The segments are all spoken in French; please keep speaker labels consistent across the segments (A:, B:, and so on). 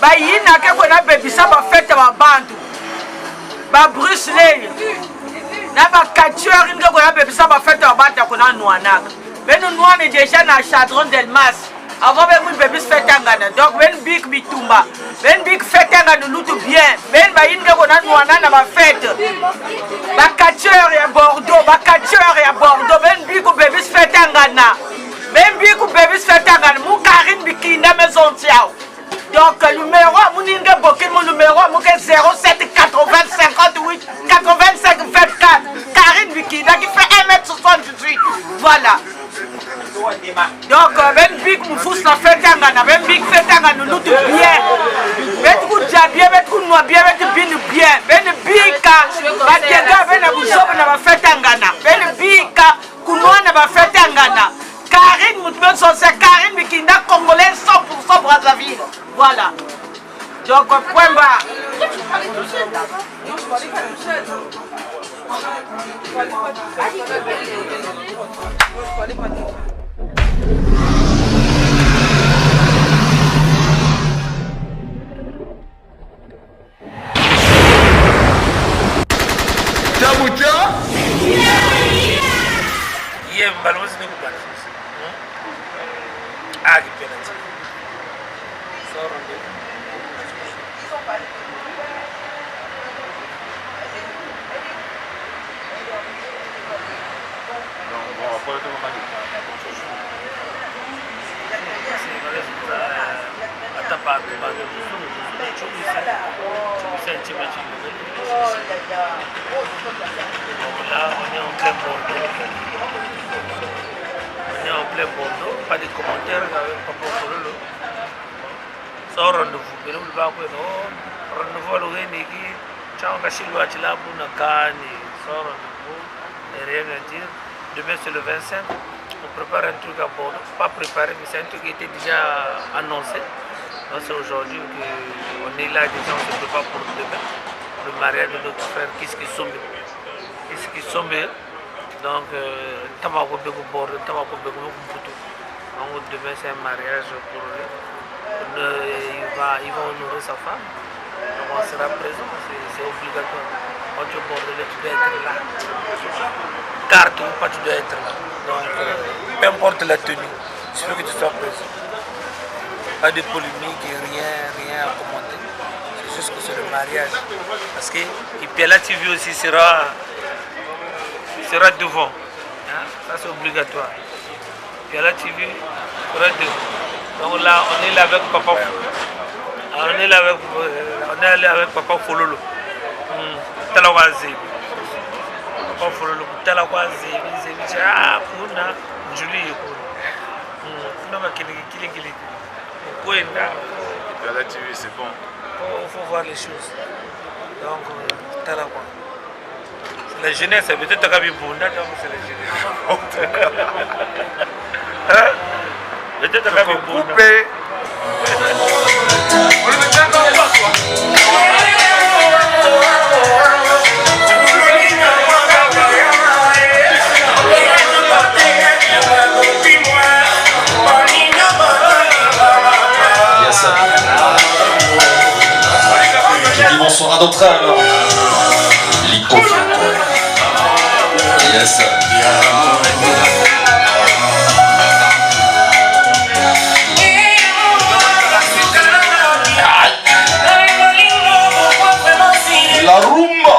A: bayina ke kona bebisa bafete babantu Bruce Lee na bakatueur nge kona bebisa bafete babantu kona nwanaka beno nwane déjà na Chadron Delmas avant ben bebis fetangana donc ben big bitumba ben big fetangana lutu bien ben bayine kona nwana na bafete bakatueur ya Bordeaux ben big bebis fetangana ben big bebis fetangana mu Karine Bikinda maison tiao. Donc le numéro, mon numéro, 07 80 58 85 24. Karine Bikina qui fait 1m78. Voilà. Donc ben big moufous la fête angana, ben big fête angana nous tout bien. Ben tout bien, ben tout noir bien, ben bien, ben bika, batega ben abusob na ba fête angana, ben bika kunwa na ba fête angana. Karine Moutmen c'est Karine Bikinda congolaise 100% Brazzaville. Voilà. Donc point bas.
B: Pas de commentaires avec Papa Fololo. Ça rendez-vous, mais nous va quoi non? Rendez-vous le Rénégui, Tchanga Chilwa Chilabu Nakani, ça rendez-vous, et rien à dire. Demain c'est le 25, on prépare un truc à Bordeaux, pas préparé, mais c'est un truc qui était déjà annoncé. Donc c'est aujourd'hui qu'on est là, déjà on se prépare pour demain, le mariage de notre frère Kiski Sombe. Donc, Tamako Bego Bordeaux, Tamako Bego Mputu. Donc demain c'est un mariage pour lui. Il va honorer sa femme. Donc on sera présent, c'est obligatoire. Quand tu es bordelais, tu dois être là. Carte ou pas, tu dois être là. Donc peu importe la tenue, il suffit que tu sois présent. Pas de polémique, rien à commenter. C'est juste que c'est le mariage. Parce que Piala TV aussi sera devant. Hein? Ça c'est obligatoire. Piala TV sera devant. Donc là, on est là avec Papa. On est allé avec Papa Fololo. Talawazi. Papa Fololo. Talawazi. Ah, Puna. Julie. Puna Kili.
C: Piala TV, c'est bon.
B: Il faut voir les choses. Donc, Talawa. La jeunesse, c'est peut-être Gabi Bunda, donc c'est la jeunesse. Peut-être Gabi Bunda.
D: J'ai dit bonsoir à d'autres alors. Lico. Yes. La rumba.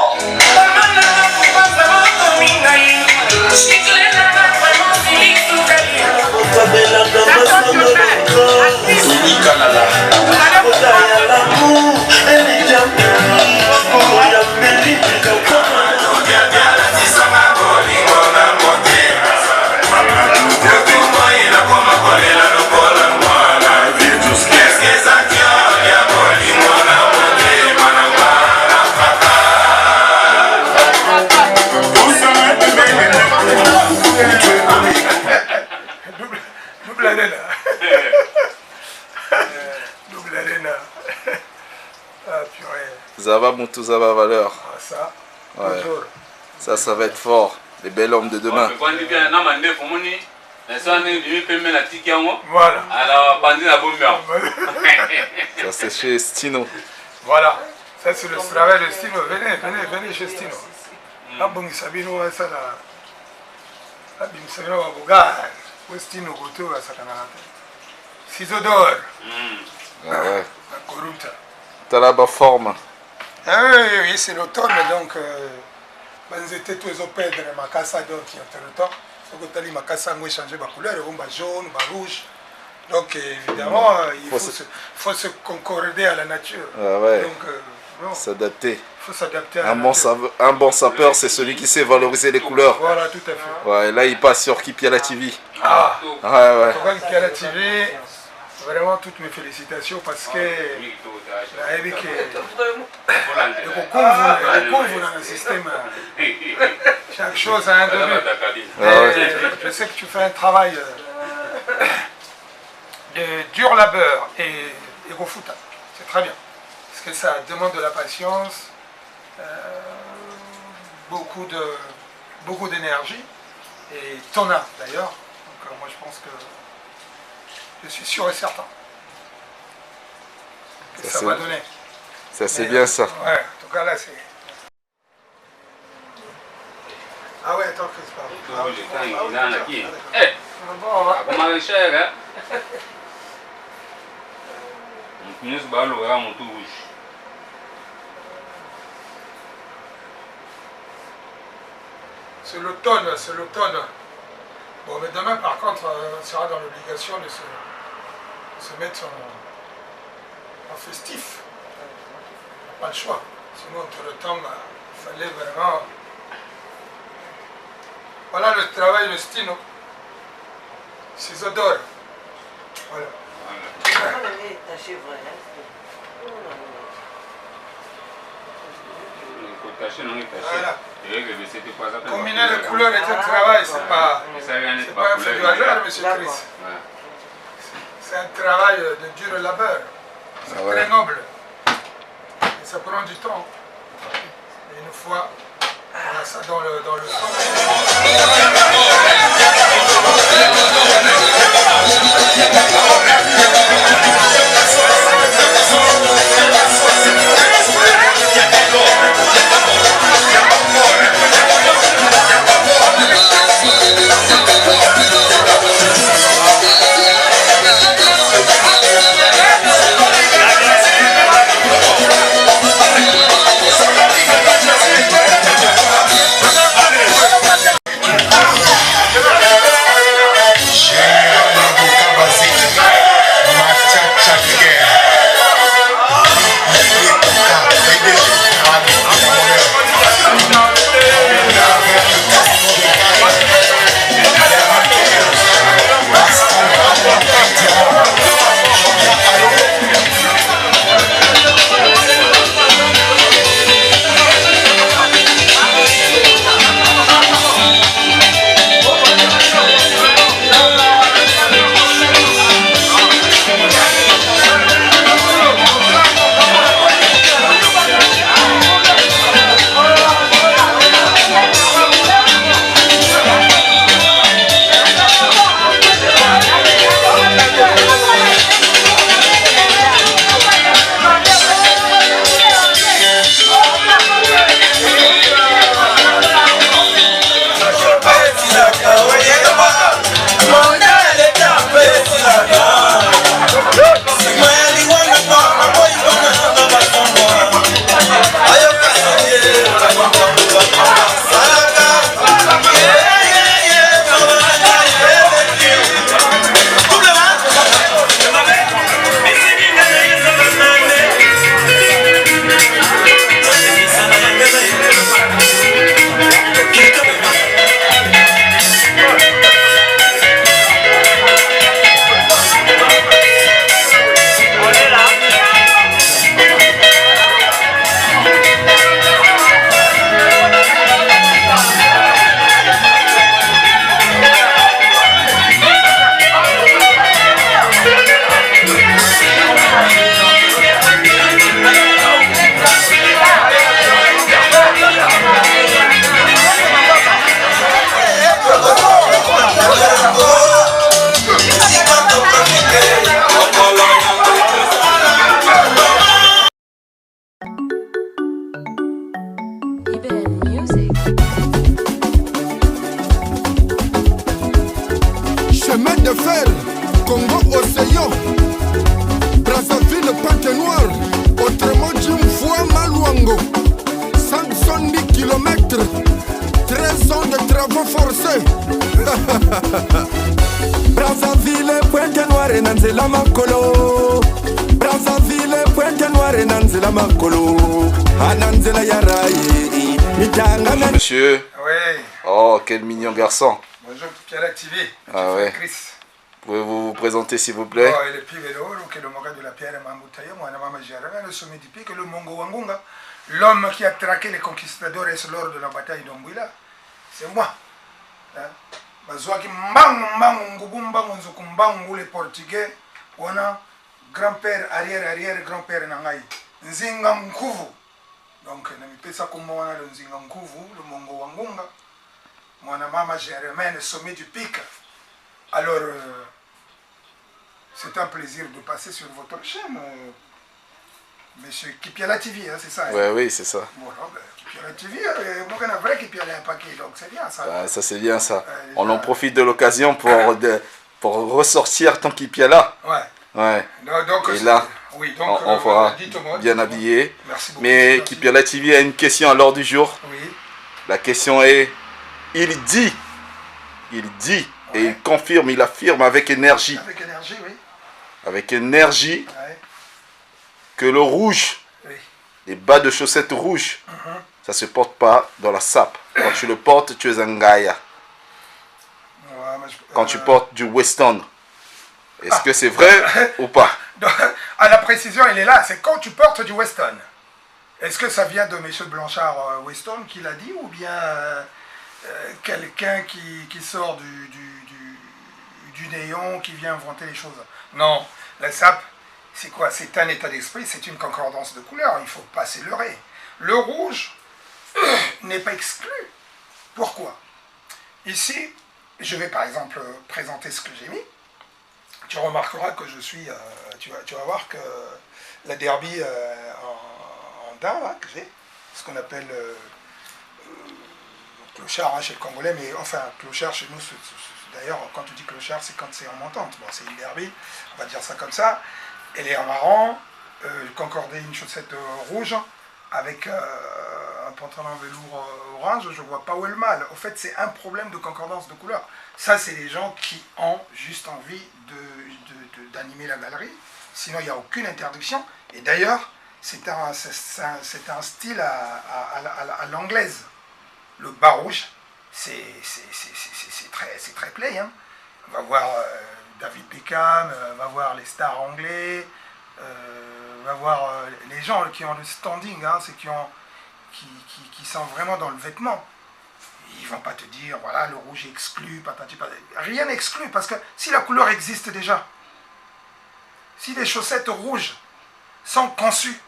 C: Zava Moutou, Zava Valeur.
A: Ah, ça.
C: Ouais. Ça va être fort. Les bels hommes de demain.
A: Voilà.
C: Ça c'est chez Stino.
E: Voilà, ça c'est le travail de Stino. Venez chez Stino. Ah bon, Sabino, ça là. Ah bien, Sabino va bougar. Où Stino goto va sakanata. Ciseaux d'or.
C: Ah ouais.
E: La corrupta.
C: T'as la forme.
E: Ah oui, c'est l'automne, donc ils étaient tous au père de ma casse donc entre le temps. Donc tu as ma casse a changé ma couleur, on va jaune, va rouge. Donc évidemment, il faut se concorder à la nature.
C: Ah ouais.
E: Donc
C: s'adapter.
E: Il faut s'adapter à la nature.
C: Un bon sapeur, c'est celui qui sait valoriser les couleurs.
E: Voilà, tout à fait.
C: Ouais, là il passe sur Kipiala TV.
E: Ah
C: ouais.
E: Kipiala TV, vraiment toutes mes félicitations parce que le concours dans le système, chaque chose a un début. Je sais que tu fais un travail de dur labeur et refoota. C'est très bien. Parce que ça demande de la patience, beaucoup d'énergie et ton art d'ailleurs. Donc moi je pense que je suis sûr et certain que ça va donner.
C: Ça c'est bien ça.
E: Ouais, en tout cas là c'est... Ah ouais, attends Chris, pardon. C'est l'automne, c'est l'automne. Bon, mais demain, par contre, on sera dans l'obligation de se mettre en festif. On n'a pas le choix. Sinon, entre le temps, il fallait vraiment... Voilà le travail de Stino. Ciseaux d'or. Voilà. Voilà. Combiner les couleurs est un travail, c'est pas un fait du hasard, monsieur Chris. C'est un travail de dur labeur. C'est très noble. Et ça prend du temps. Et une fois, on a ça dans le sang.
F: travaux forcés. Brazzaville, Pointe Noire, Nanzela Makolo. Brazzaville, Pointe Noire, Nanzela Makolo. Ananzela Yaraye.
C: Bonjour monsieur.
E: Oui.
C: Oh, quel mignon garçon.
E: Bonjour, Pierre TV.
C: Ah ouais.
E: Chris.
C: Pouvez-vous vous présenter s'il vous plaît?
E: Le Pivelo, qui est le Moga de la Pierre Mamboutaye, moi, Mama Jérémy, le sommet du pic, le Mongo Wangunga, l'homme qui a traqué les conquistadores lors de la bataille d'Ombuila. C'est moi. Bazouaki Mbangu, Ngubumbangu, Nzukumbangu, les Portugais, on a grand-père, arrière-grand-père Nangaï. Nzinga Mkuvu. Donc, on a mis ça comme on a le Nzinga Mkuvu, le Mongo Wangunga. Moi, Mama Jérémy, le sommet du pic. Alors, c'est un plaisir de passer sur votre chaîne, monsieur Kipiala TV, hein, c'est ça?
C: Ouais, oui, c'est ça.
E: Voilà, ben, Kipiala TV, moi, on a vrai Kipiala un paquet, donc c'est bien ça.
C: Ah, ça, c'est bien ça. On en profite de l'occasion pour ressortir ton Kipiala.
E: Ouais.
C: Ouais.
E: Donc,
C: et là,
E: oui, donc,
C: on fera bien habillé.
E: Merci beaucoup.
C: Mais Kipiala TV a une question à l'ordre du jour.
E: Oui.
C: La question est, il dit, et il confirme, il affirme avec énergie.
E: Avec énergie, oui.
C: Avec énergie,
E: Ouais.
C: que le rouge,
E: Oui.
C: les bas de chaussettes rouges, ça se porte pas dans la sape. Quand tu le portes, tu es un gaïa.
E: Ouais, mais
C: Quand tu portes du Weston, est-ce que c'est vrai ou pas?
E: Donc, à la précision, il est là, c'est quand tu portes du Weston. Est-ce que ça vient de M. Blanchard Weston qui l'a dit, ou bien quelqu'un qui sort du néon, qui vient inventer les choses? Non, la sape, c'est quoi? C'est un état d'esprit, c'est une concordance de couleurs, il ne faut pas se leurrer. Le rouge n'est pas exclu. Pourquoi? Ici, je vais par exemple présenter ce que j'ai mis. Tu remarqueras que je suis, tu vas voir que la derby en daim, là, que j'ai, ce qu'on appelle clochard, hein, chez le Congolais, mais enfin, clochard chez nous, d'ailleurs, quand tu dis clochard, c'est quand c'est en montante. Bon, c'est une derby, on va dire ça comme ça. Elle est en marron, concordée une chaussette rouge, avec un pantalon velours orange, je ne vois pas où est le mal. Au fait, c'est un problème de concordance de couleurs. Ça, c'est les gens qui ont juste envie d'animer la galerie. Sinon, il n'y a aucune interdiction. Et d'ailleurs, c'est un style à l'anglaise. Le bas rouge, c'est très play. Hein. On va voir David Beckham, on va voir les stars anglais, on va voir les gens qui ont le standing, hein, c'est qui sont vraiment dans le vêtement. Ils ne vont pas te dire, voilà, le rouge est exclu, patati patati. Rien n'exclut, parce que si la couleur existe déjà, si les chaussettes rouges sont conçues,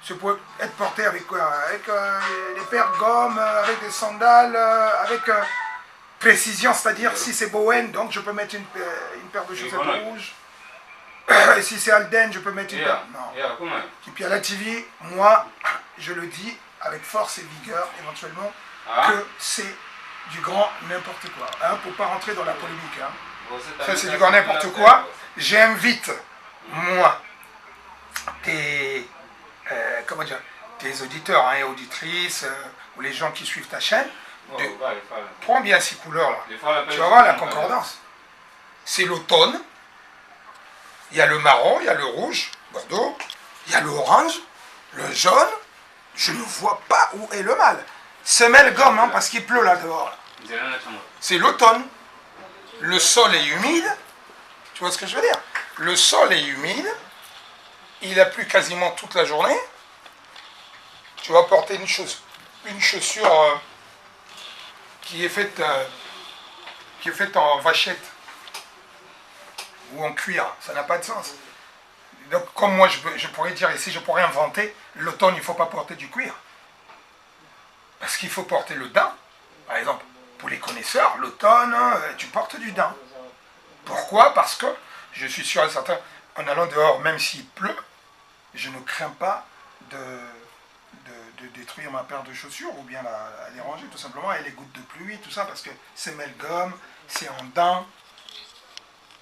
E: ça peut être porté avec quoi? Avec des paires de gomme, avec des sandales, avec précision, c'est-à-dire si c'est Bowen, donc je peux mettre une paire de chaussettes rouges. Et si c'est Alden, je peux mettre une paire. Non. Et puis à la TV, moi, je le dis avec force et vigueur, éventuellement, que c'est du grand n'importe quoi. Hein, pour ne pas rentrer dans la polémique. Hein. Ça, c'est du grand n'importe quoi. J'invite, moi, tes auditeurs, hein, et auditrices, ou les gens qui suivent ta chaîne, prends bien ces couleurs-là. Tu vas voir la concordance. C'est l'automne, il y a le marron, il y a le rouge, Bordeaux, il y a l'orange, le jaune, je ne vois pas où est le mal. Semelle gomme, hein, parce qu'il pleut là dehors. C'est l'automne. Le sol est humide. Tu vois ce que je veux dire? Le sol est humide. Il a plu quasiment toute la journée. Tu vas porter une chaussure qui est faite en vachette ou en cuir. Ça n'a pas de sens. Donc comme moi je pourrais dire ici, je pourrais inventer, l'automne il ne faut pas porter du cuir. Parce qu'il faut porter le daim. Par exemple, pour les connaisseurs, l'automne, tu portes du daim. Pourquoi? Parce que je suis sûr et certain, en allant dehors, même s'il pleut, je ne crains pas de détruire ma paire de chaussures ou bien la déranger tout simplement, et les gouttes de pluie, tout ça, parce que c'est gomme, c'est en daim.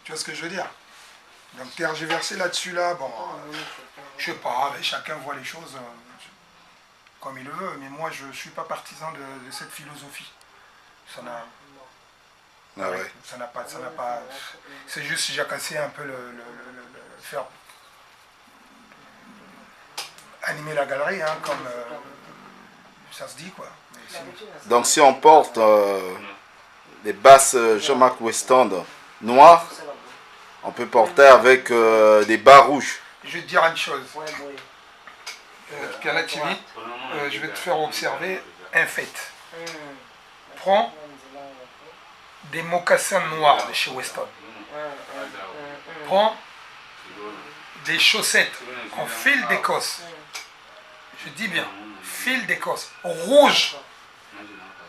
E: Tu vois ce que je veux dire? Donc tergiverser là-dessus, là, bon, je sais pas, mais chacun voit les choses comme il le veut, mais moi je ne suis pas partisan de cette philosophie. Ça n'a
C: Ah ouais.
E: ça n'a pas... C'est juste j'ai cassé un peu faire animer la galerie, hein, comme ça se dit, quoi. Mais sinon-
C: Donc si on porte les basses Jean-Marc Weston noires, on peut porter avec des bas rouges.
E: Je vais te dire une chose. Piala TV, je vais te faire observer un fait. Prends des mocassins noirs de chez Weston. Prends des chaussettes en fil d'Écosse. Je dis bien, fil d'Écosse, rouge.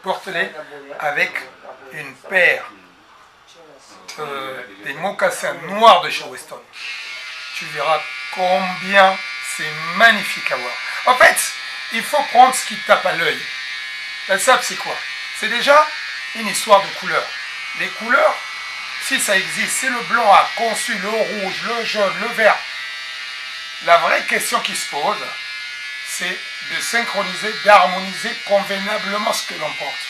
E: Porte-les avec une paire des mocassins noirs de chez Weston. Tu verras combien c'est magnifique à voir. En fait, il faut prendre ce qui tape à l'œil. La sable, c'est quoi? C'est déjà une histoire de couleurs. Les couleurs, si ça existe, si le blanc a conçu le rouge, le jaune, le vert, la vraie question qui se pose, c'est de synchroniser, d'harmoniser convenablement ce que l'on porte.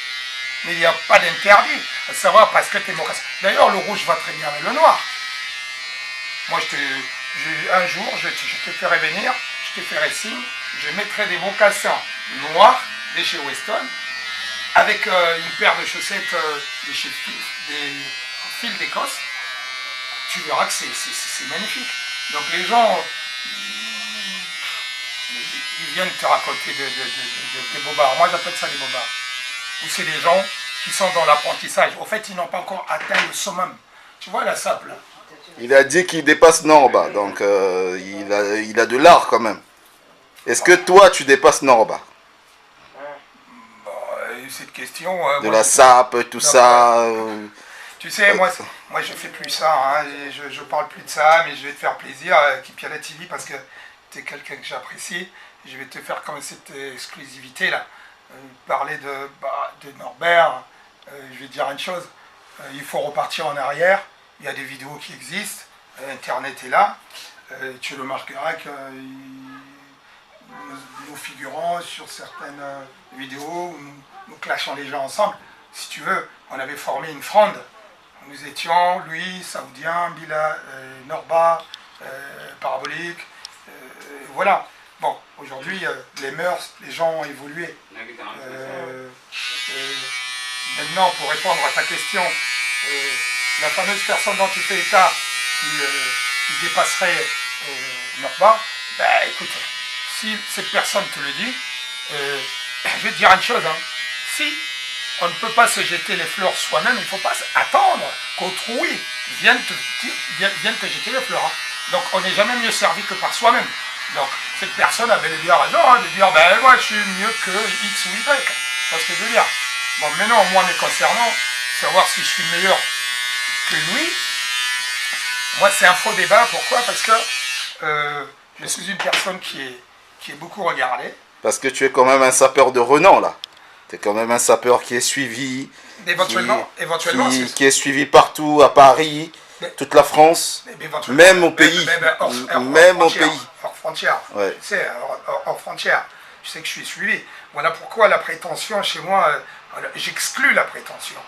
E: Mais il n'y a pas d'interdit, à savoir parce que tu es mocassin. D'ailleurs, le rouge va très bien avec le noir. Moi, un jour, je te ferai venir, je te ferai signe, je mettrai des mocassins noirs de chez Weston, avec une paire de chaussettes de chez des fil d'Écosse. Tu verras que c'est magnifique. Donc les gens, ils viennent te raconter des bobards. Moi, j'appelle ça des bobards. Ou c'est des gens qui sont dans l'apprentissage. Au fait, ils n'ont pas encore atteint le summum. Tu vois la sable là.
C: Il a dit qu'il dépasse Norba, donc il a de l'art quand même. Est-ce que toi, tu dépasses Norba?
E: Cette question...
C: de la sape, tout ça...
E: Tu sais, moi je fais plus ça, hein, je parle plus de ça, mais je vais te faire plaisir, Piala TV, parce que tu es quelqu'un que j'apprécie. Je vais te faire comme cette exclusivité là, parler de Norbert. Je vais te dire une chose, il faut repartir en arrière, il y a des vidéos qui existent, Internet est là, tu remarqueras que nous figurons sur certaines vidéos où nous clashons les gens ensemble. Si tu veux, on avait formé une fronde. Nous étions, lui, Saoudien, Bila, Norba, Parabolique, voilà. Bon, aujourd'hui, les mœurs, les gens ont évolué. Maintenant, pour répondre à ta question, la fameuse personne dont tu fais état qui dépasserait Norba, ben écoute, si cette personne te le dit, je vais te dire une chose, hein. Si on ne peut pas se jeter les fleurs soi-même, il ne faut pas attendre qu'autrui vienne te jeter les fleurs. Hein. Donc on n'est jamais mieux servi que par soi-même. Donc cette personne avait le bien raison hein, de dire ben moi je suis mieux que X ou Y. C'est ce que je veux dire. Bon maintenant moi me concernant, savoir si je suis meilleur que lui, moi c'est un faux débat. Pourquoi? Parce que je suis une personne qui est beaucoup regardée.
C: Parce que tu es quand même un sapeur de renom là. Tu es quand même un sapeur qui est suivi,
E: éventuellement,
C: qui est suivi partout, à Paris, toute la France, même au pays. Même au pays.
E: Hors frontière.
C: Ouais.
E: Tu sais, hors frontière. Je sais que je suis suivi. Voilà pourquoi la prétention chez moi, j'exclus la prétention.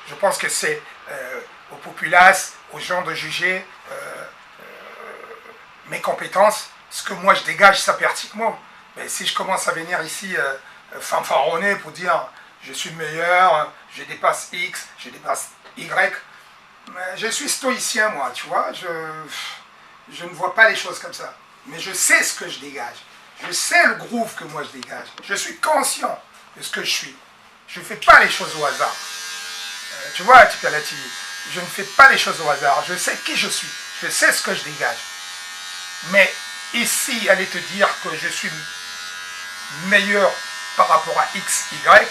E: Je pense que c'est aux populaces, aux gens de juger mes compétences, ce que moi je dégage sympathiquement. Mais si je commence à venir ici fanfaronner pour dire je suis le meilleur, je dépasse X, je dépasse Y, je suis stoïcien moi, tu vois, je ne vois pas les choses comme ça. Mais je sais ce que je dégage, je sais le groove que moi je dégage, je suis conscient de ce que je suis. Je ne fais pas les choses au hasard. Tu vois, Piala TV, je ne fais pas les choses au hasard, je sais qui je suis, je sais ce que je dégage. Mais ici, aller te dire que je suis meilleur par rapport à X, Y,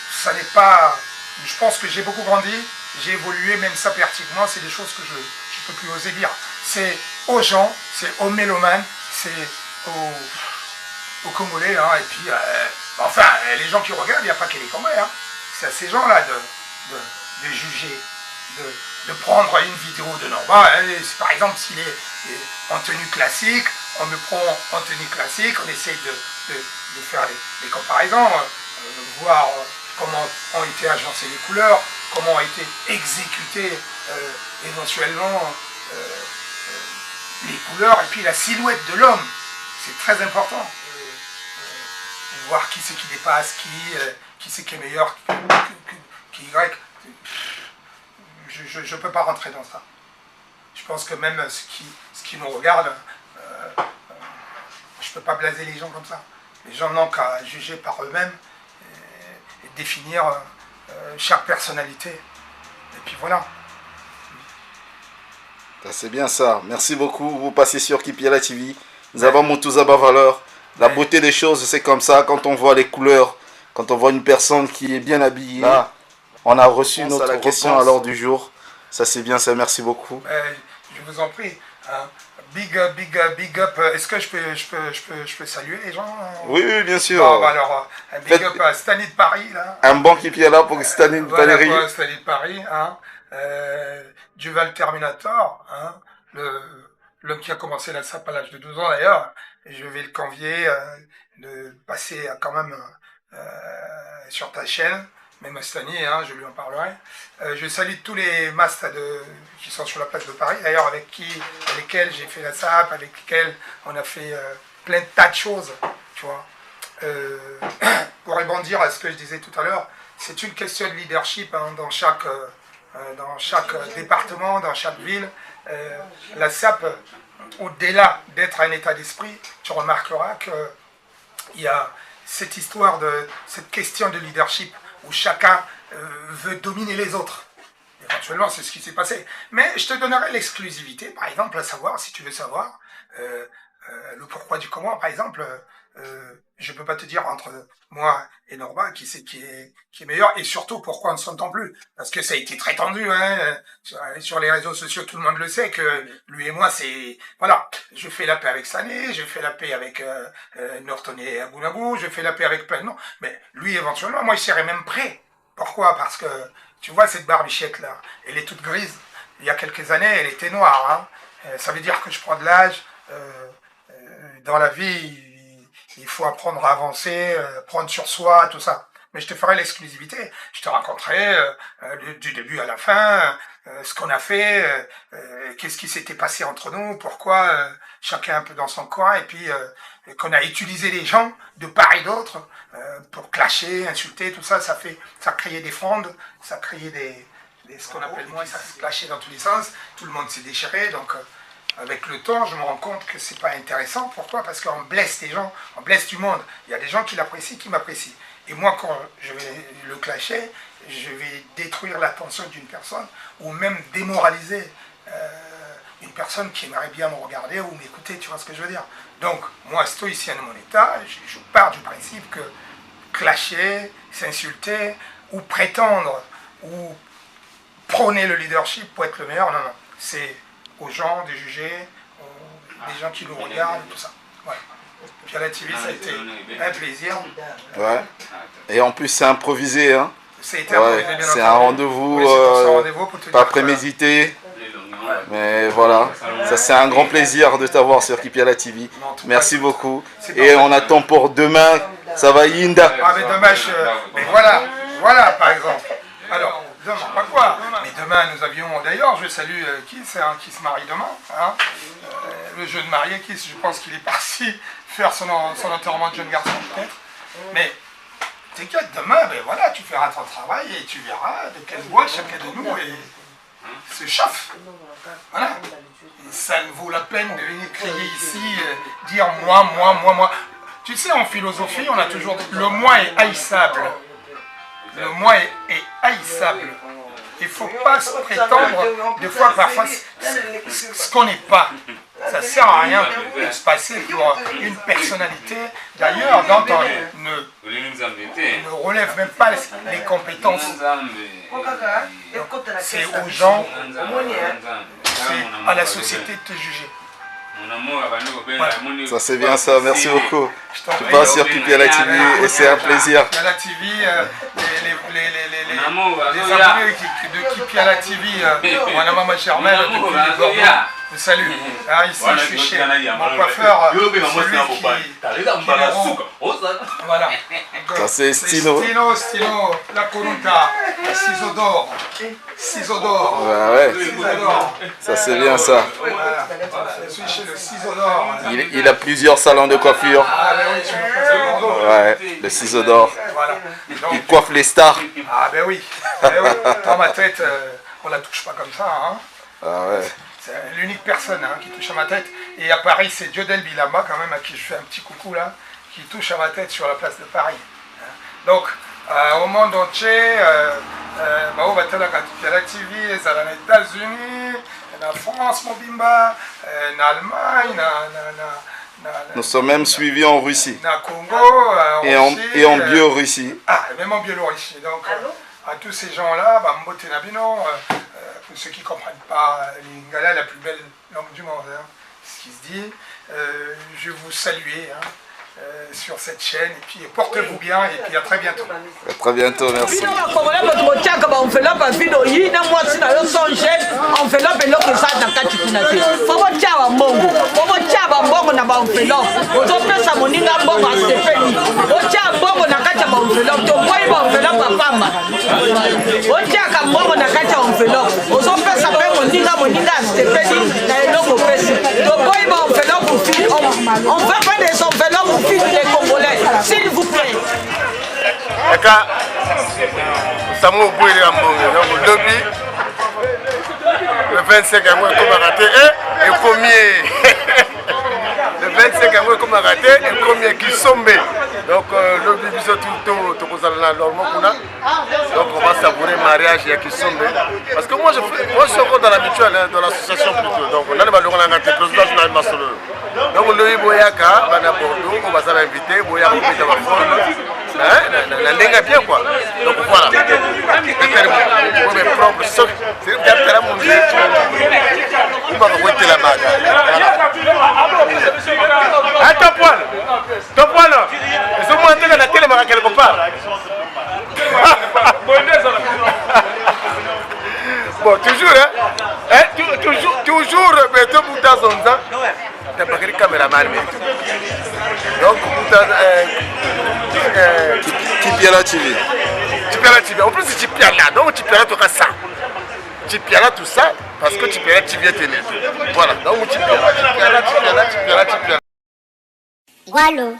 E: ça n'est pas... Je pense que j'ai beaucoup grandi, j'ai évolué, même ça pratiquement, c'est des choses que je ne peux plus oser dire. C'est aux gens, c'est aux mélomanes, c'est aux Congolais, hein, et puis, enfin, les gens qui regardent, il n'y a pas que les Congolais, hein. C'est à ces gens-là de juger, de prendre une vidéo de Norba, hein, par exemple, s'il est en tenue classique, on me prend en tenue classique, on essaye de faire des comparaisons, voir comment ont été agencées les couleurs, comment ont été exécutées éventuellement les couleurs, et puis la silhouette de l'homme, c'est très important. Voir qui c'est qui dépasse, qui c'est qui est meilleur, qui Y. Je ne peux pas rentrer dans ça. Je pense que même ce qui nous regarde, je ne peux pas blaser les gens comme ça. Les gens n'ont qu'à juger par eux-mêmes et définir chaque personnalité. Et puis voilà.
C: C'est bien ça. Merci beaucoup. Vous passez sur Kipiala TV. Nous avons Mutuzaba Valeur. La beauté des choses, c'est comme ça. Quand on voit les couleurs, quand on voit une personne qui est bien habillée. Là, on a reçu notre question à l'ordre du jour. Ça, c'est bien ça. Merci beaucoup.
E: Je vous en prie. Hein. Big up. Est-ce que je peux saluer les gens?
C: Oui, bien sûr.
E: Bon, bah alors, un big up à Stanley de Paris. Là.
C: Un bon Kipiala pour Stanley de Paris.
E: Voilà, Stanley de Paris. Hein. Duval Terminator. Hein. L'homme qui a commencé la SAP à l'âge de 12 ans d'ailleurs. Je vais le convier de passer quand même sur ta chaîne. Même Stani, hein, je lui en parlerai. Je salue tous les mastas qui sont sur la place de Paris, d'ailleurs avec lesquels j'ai fait la SAP, avec lesquels on a fait plein de tas de choses, tu vois. Pour rebondir à ce que je disais tout à l'heure, c'est une question de leadership hein, dans chaque département, dans chaque ville. La SAP, au-delà d'être un état d'esprit, tu remarqueras qu'il y a cette histoire cette question de leadership où chacun veut dominer les autres. Éventuellement, c'est ce qui s'est passé. Mais je te donnerai l'exclusivité, par exemple, à savoir, si tu veux savoir, le pourquoi du comment, par exemple, je ne peux pas te dire entre moi et Norma qui est meilleur, et surtout pourquoi on ne s'entend plus. Parce que ça a été très tendu, hein, sur les réseaux sociaux, tout le monde le sait, que lui et moi, c'est... Voilà, je fais la paix avec Sané, je fais la paix avec Norton et Abounagou, je fais la paix avec plein de noms, mais lui, éventuellement, moi, je serais même prêt. Pourquoi? Parce que, tu vois, cette barbichette-là, elle est toute grise. Il y a quelques années, elle était noire. Hein. Ça veut dire que je prends de l'âge. Dans la vie, il faut apprendre à avancer, prendre sur soi, tout ça. Mais je te ferai l'exclusivité. Je te raconterai du début à la fin, ce qu'on a fait, qu'est-ce qui s'était passé entre nous, pourquoi chacun un peu dans son coin, et puis qu'on a utilisé les gens de part et d'autre pour clasher, insulter, tout ça, ça créait des frondes, ça créait ce qu'on appelle moi, ça se clashait dans tous les sens, tout le monde s'est déchiré, donc... Avec le temps, je me rends compte que c'est pas intéressant. Pourquoi? Parce qu'on blesse les gens, on blesse du monde. Il y a des gens qui l'apprécient, qui m'apprécient. Et moi, quand je vais le clasher, je vais détruire l'attention d'une personne ou même démoraliser une personne qui aimerait bien me regarder ou m'écouter, tu vois ce que je veux dire? Donc, moi, stoïcien de mon état, je pars du principe que clasher, s'insulter ou prétendre ou prôner le leadership pour être le meilleur, non, c'est... aux gens de juger, des gens qui nous regardent, tout ça. Voilà. Puis à la TV, ça a été un plaisir.
C: Ouais. Et en plus, c'est improvisé. Hein.
E: C'est un
C: rendez-vous pas prémédité. Mais voilà, ça c'est un grand plaisir de t'avoir sur Kipiala TV. Merci beaucoup. Et on attend pour demain, ça va Yinda.
E: Ah mais demain, mais voilà par exemple. Alors, demain, pas quoi. Mais demain, nous avions, d'ailleurs, je salue Kiss, hein, qui se marie demain. Hein. Le jeune marié, Kiss, je pense qu'il est parti faire son enterrement de jeune garçon, peut-être. Mais, t'inquiète, demain, ben voilà, tu feras ton travail et tu verras de quelle boîte chacun de nous se chauffe. Voilà. Et ça ne vaut la peine de venir crier ici, dire moi. Tu sais, en philosophie, on a toujours dit le moi est haïssable. Le moi est haïssable. Il ne faut pas se prétendre, des fois, parfois, ce qu'on n'est pas. Ça ne sert à rien de se passer pour une personnalité, d'ailleurs, dont on ne relève même pas les compétences. C'est aux gens, c'est à la société de te juger.
C: Voilà. Ça c'est bien ça, merci beaucoup. Tu passes sur Kipiala TV et c'est un plaisir.
E: Kipiala TV, les abonnés de Kipiala TV, mon maman Germaine depuis Bordeaux, vous salue. Ah, ici, je suis chez mon coiffeur. Voilà.
C: Ça, c'est Stino.
E: Stino, la Corunta, ciseaux d'or. Ciseaux d'or.
C: Ouais. Ça, c'est bien ça.
E: Voilà. Je suis chez le ciseau d'or.
C: Il a plusieurs salons de coiffure.
E: Ah, ben oui, je me passe de Bordeaux.
C: Ouais, le ciseau d'or.
E: Voilà. Donc,
C: Il coiffe les stars.
E: ah, ben oui. Dans ma tête, on la touche pas comme ça. Hein.
C: Ah ouais.
E: C'est l'unique personne qui touche à ma tête. Et à Paris, c'est Diodel Bilamba, quand même, à qui je fais un petit coucou là, qui touche à ma tête sur la place de Paris. Donc, au monde entier, on va te la TV, aux États-Unis, en France, Mobimba, en Allemagne,
C: Nous sommes même suivis en Russie.
E: en Congo,
C: et en Biélorussie.
E: Ah, même en Biélorussie. Donc, à tous ces gens-là, Mbote Nabino, pour ceux qui ne comprennent pas l'Ingala, la plus belle langue du monde, ce qui se dit, je vous salue sur cette chaîne, et puis portez-vous bien, et puis à très bientôt.
C: À très bientôt, merci.
A: On veut pas des enveloppes pour filles les Congolais, s'il vous plaît.
G: Le 25 avril, comme a raté, et premier. Le 25 avril, comme a raté, et premier qui sombe. Donc, le bébé, tout donc, on va savourer le mariage et qui sombe. Parce que moi, je suis encore dans la mutuelle, dans l'association plutôt. Donc, on a le ballon à la présidence de la Massolo. Donc, le Boyaka, on a Bordeaux, on va s'inviter, Boyaka, on va faire bien quoi. Donc voilà. Pour mes propres socs, c'est le cas mon Dieu. On va rejeter la bague. Ah, ton poil là. Ils sont montés dans la télé quelque part. Bon, toujours, toujours, mais tout le temps, t'as pas quel caméraman. Donc,
C: Tipiala TV.
G: Tipiala TV. En plus, c'est Tipiala. Donc, Tipiala, tout ça. Tipiala, tout ça, parce que Tipiala, Tipiala, télé. Voilà. Donc, Tipiala.
H: Gualo.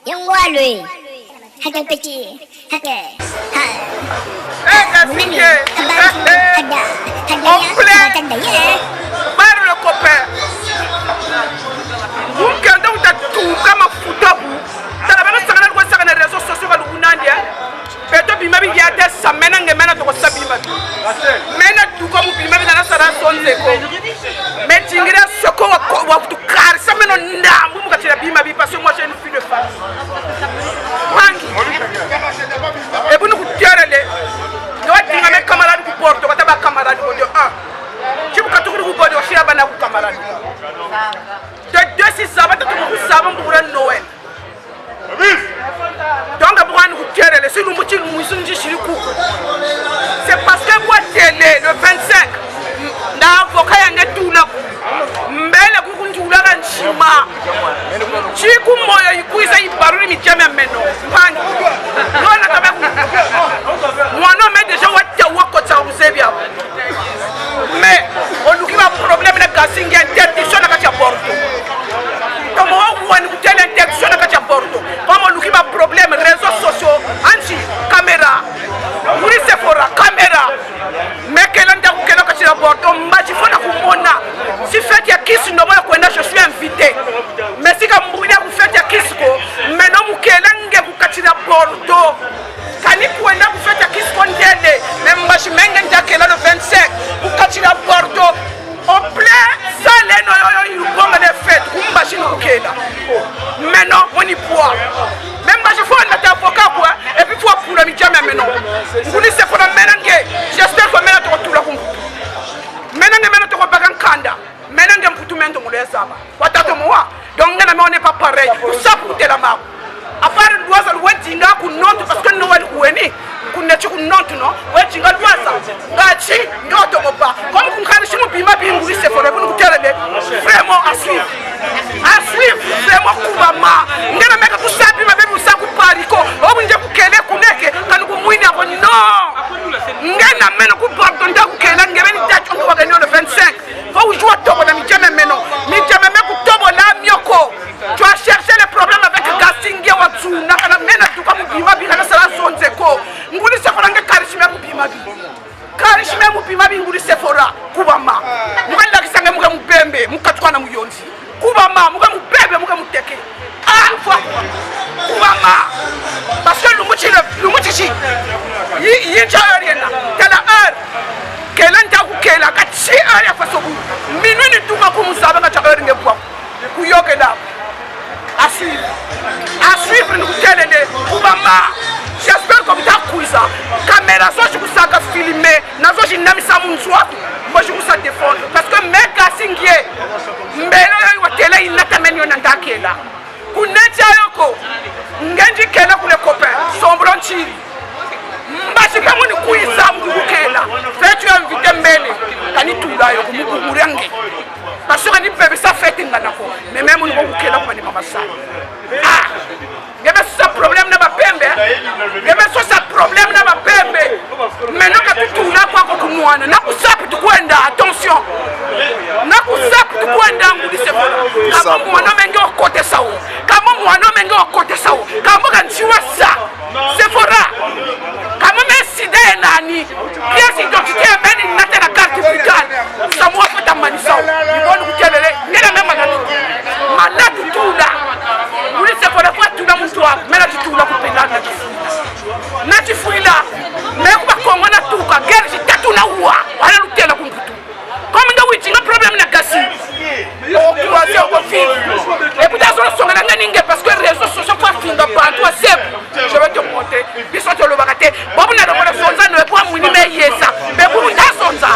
H: Yongwalo. Hake petit. Hake.
A: Barre le copain. Vous qui avez tout comme un foutabou. T'as la même chose que ça dans les réseaux sociaux à l'Ugunandia. Peut-être que bimabi y a des semaines que maintenant tu vas savoir. Maintenant tout comme bimabi dans la salle son zéro. Mais tu iras ce qu'on va tout car ça maintenant n'a vous me gâtez bimabi parce que moi j'ai une fille de femme. Et vous nous tirez les. Nous avons des camarades qui portent, nous avons des camarades qui portent. Tu peux tout vous porter aussi à bana vous camarades. De 2-6 ans, vous savez pour le Noël. Donc, vous tirez les. Si nous c'est parce que moi, télé, le 25, l'avocat est tout là. Mais le gouvernement est là en Chima. Si vous m'avez dit que vous avez parlé de Michel Meno, moi, non, mais déjà, mais on nous a un problème de casting interdiction de Porto. Comme on a une interdiction de Porto. Comme on nous a un problème de réseaux sociaux, anti caméra, oui c'est pour la caméra. Mais quel est le Porto? Il faut si faites ya kiss, je suis invité. Mais si vous faites ya kiss, maintenant vous faites Porto. Quand vous faites ya kiss, même je le 25, vous faites Porto. En plein salé, nous avons des fêtes. Maintenant, on y voit. Même si vous êtes avocat, et puis pour le média, maintenant. Vous dites que vous êtes ménangé. J'espère que vous êtes tout là. Maintenant, vous êtes un kanda. Maintenant, vous êtes un donc, on n'est pas pareil. Vous savez, la marque. À part le doigt, vous êtes parce que nous avons kunde chiku nontu no we chinga lwaza ngachi ndoto mopa comme kunkhani shimu
I: Moubima Bingouri Sephora, vous nous dites vraiment à suivre. À suivre, vraiment Koubama. Nous avons mis tout ça, puis nous avons mis ça pour Parico. Oh, vous avez dit que vous avez non. Nous avons mis tout pour Tonda Koukela, nous avons dit que nous avons le 25. Vous jouez à Togo, nous avons mis maintenant. Nous avons mis Togo, Mioko. Tu as cherché les problèmes avec Gassingue Watsu. Nous avons mis tout comme Moubima Bingouri Sephora. Nous avons dit que Karishime Moubima Bingouri. Karishime Moubima Bingouri Sephora. Koubama. Nous avons dit que nous avons Bembe, Moukatouana Mouyonzi. Koubama, muga mubebe, muga muteke. Ah, Koubama. Parce que le moutichi, il y a rien là. T'as la heure. Quelle est la caché à la façon où minuit tout va pour nous savoir que tu as rien pour. Kouyoke là. À suivre, nous télé. Koubama. J'espère que vous avez couillé ça. Caméra, je vous ai filmé. Je vous ai ça mon soir. Moi, je vous ai défendu. Parce que mes gars, c'est il n'a pas mené un attaque là. Vous n'êtes pas là. Vous n'êtes pas là pour les copains. Sombre en Chili. Je pas mon couille ça, vous là. Faites un invité mêlé. Quand il tout là, vous mourrez. Parce que vous pouvez ça faire une nanako. Mais même vous là pour les mamas ça. Ah! Il y a ce problème dans ma pembe. Il y a ce problème dans ma pembe. Maintenant que tout là, quoi que moi, n'a pas ça pour tout attention. N'a pas ça pour tout vous dites c'est bon. Comment moi non mengo côté ça. Comment moi non mengo côté ça. Comment quand tu vois ça, c'est fora. Comment mais si des nani, pièce d'identité même une la carte vitale. Ça moi fait ta manissa. Ils vont nous dire les même malade tout là. Vous dites c'est fora. Mais là, tu là pour pénal, là, tu fouilles là. Mais on va tout cas, guerre, j'ai tout là où voilà l'outil là pour tout. Comme nous avons un problème là, Gassi. On croise, on vit. Et puis, dans le là, parce que les réseaux sociaux sont finis par toi, c'est. Je vais te montrer. Ils sont le baraté. Bon, on a le son, on ne peut pas mourir, mais ça. Mais pour nous, ça son ça.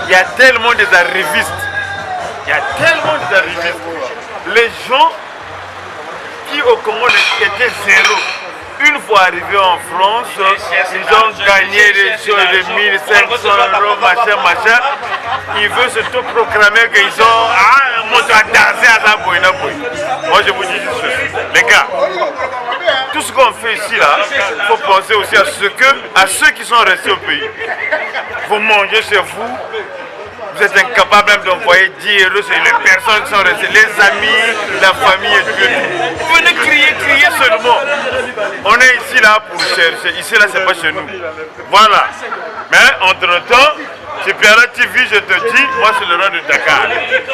J: Il y a tellement des arrivistes. Il y a tellement des arrivistes. Les gens qui au Congo étaient zéro. Une fois arrivés en France, ils ont gagné des choses de 1500 €, machin. Ils veulent se proclamer qu'ils ont un mot à danser à la boîte. Moi je vous dis juste ceci. Les gars, tout ce qu'on fait ici, là, il faut penser aussi à ceux qui sont restés au pays. Vous mangez chez vous, vous êtes incapable même d'envoyer 10 euros sur les personnes qui sont restées, les amis, la famille et tout. Vous venez crier seulement. On est ici là pour chercher. Ici là, c'est pas chez nous. Voilà. Mais entre-temps, chez Piala TV, je te dis, moi c'est le roi de Dakar.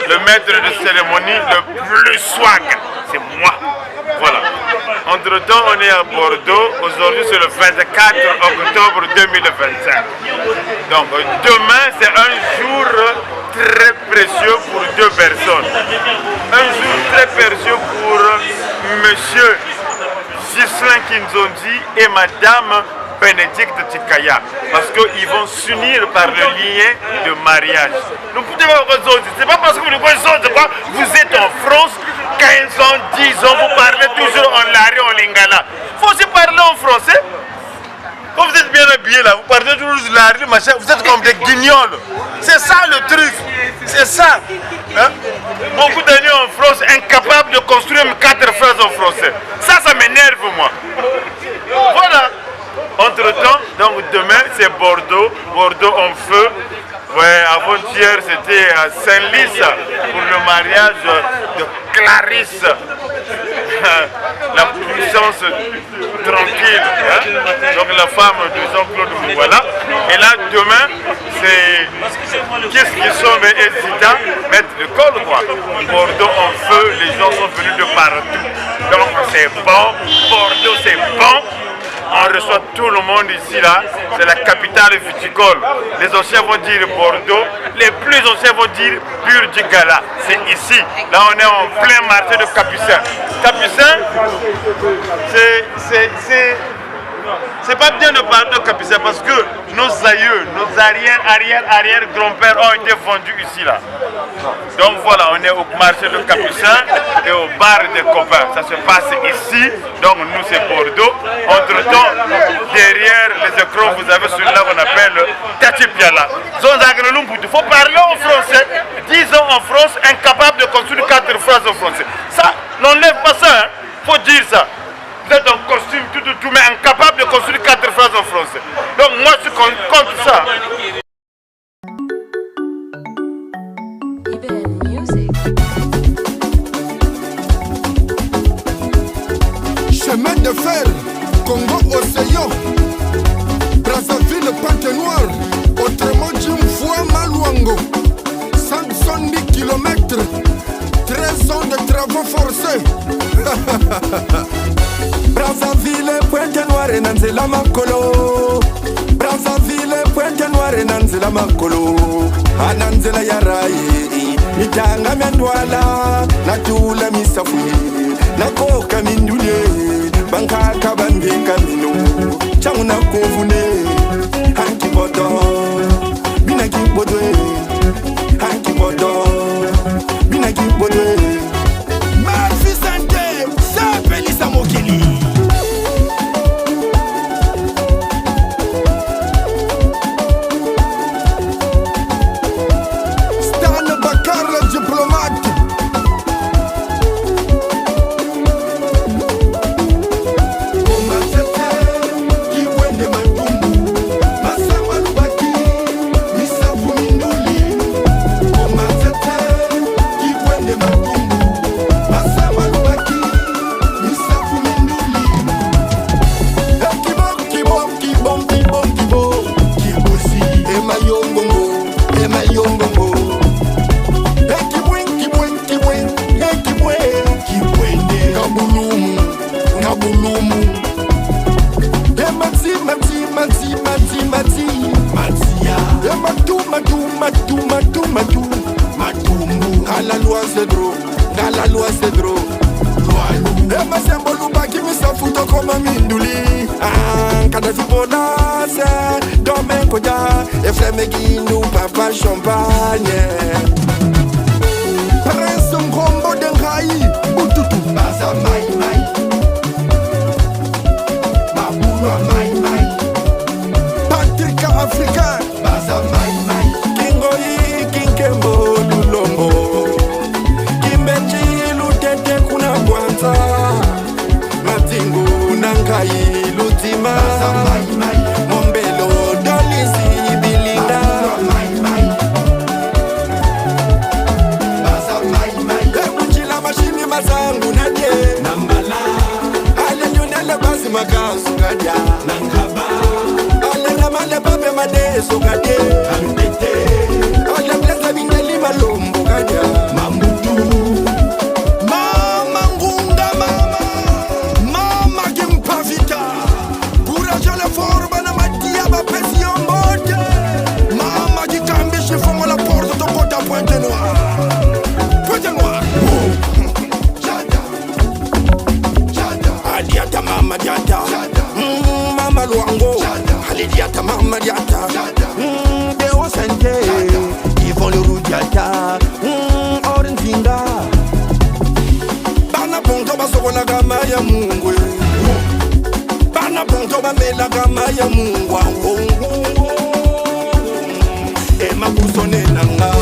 J: Le maître de cérémonie le plus swag, c'est moi. Voilà. Entre-temps, on est à Bordeaux. Aujourd'hui, c'est le 24 octobre 2025. Donc, demain, c'est un jour très précieux pour deux personnes. Un jour très précieux pour monsieur Ghislain Kinzondi et madame Bénédicte Tikaya. Parce qu'ils vont s'unir par le lien de mariage. Donc, c'est pas parce que vous êtes en France, 15 ans, 10 ans, vous parlez toujours en lari, en lingala. Il faut aussi parler en français. Quand vous êtes bien habillé là, vous parlez toujours lari, machin, vous êtes comme des guignols. C'est ça le truc. C'est ça. Hein? Beaucoup d'années en France, incapables de construire 4 phrases en français. Ça m'énerve moi. Voilà. Entre-temps, donc demain c'est Bordeaux. Bordeaux en feu. Ouais, avant-hier c'était à Saint-Lys pour le mariage de Clarisse. La puissance tranquille, hein? Donc la femme de Jean-Claude voilà. Et là demain c'est qu'est-ce qu'ils sont mais hésitants, mettre le col quoi. Bordeaux en feu, les gens sont venus de partout. Donc c'est bon, Bordeaux c'est bon. On reçoit tout le monde ici là, c'est la capitale viticole. Les anciens vont dire Bordeaux, les plus anciens vont dire Pur du Gala. C'est ici, là on est en plein marché de Capucin. Capucin, c'est pas bien de parler de Capucin parce que nos aïeux, nos arrière-grands-pères ont été vendus ici là. Donc voilà, on est au marché de Capucin et au bar des copains. Ça se passe ici, donc nous c'est Bordeaux. Entre-temps, derrière les écrans, vous avez celui-là qu'on appelle Tati Piala. Il faut parler en français. 10 ans en France, incapable de construire 4 phrases en français. Ça, n'enlève pas ça, hein. Faut dire ça. Vous êtes en costume, tout, mais incapable de construire 4 phrases en français. Donc moi, je compte ça.
F: Chemin de fer, Congo-Océan, Brazzaville, Pante Noire, autrement dit Maluango, 510 km, 13 ans de travaux forcés. Brazzaville, Pointe Noire, Nanzela Makolo. Brazzaville, Pointe Noire, Nanzela Makolo. Ananzela Yarai, Mitanga Mandwala, Natula Misafui, Nakoka Mindule, Bankaka Bande Kamino, Chamuna Kovune, Hanki Bodo, Binaki Bodwe, Hanki Bodo, Binaki Bodwe. mamela kama ya mungwa emakusone nanga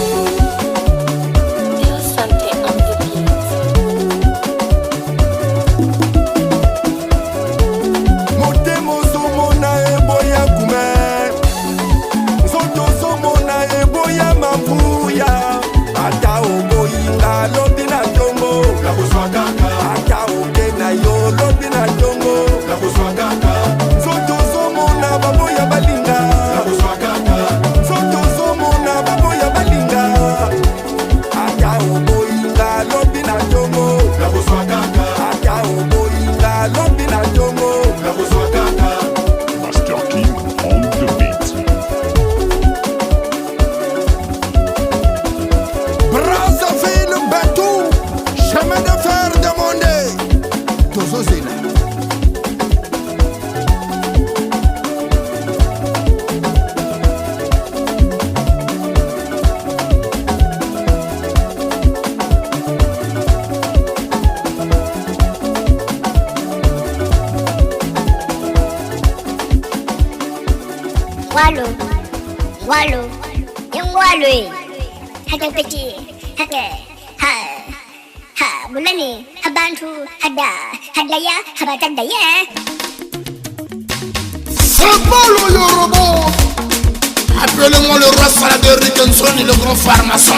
K: Appelez-moi le roi Saladin Rickenson et le grand pharmacien,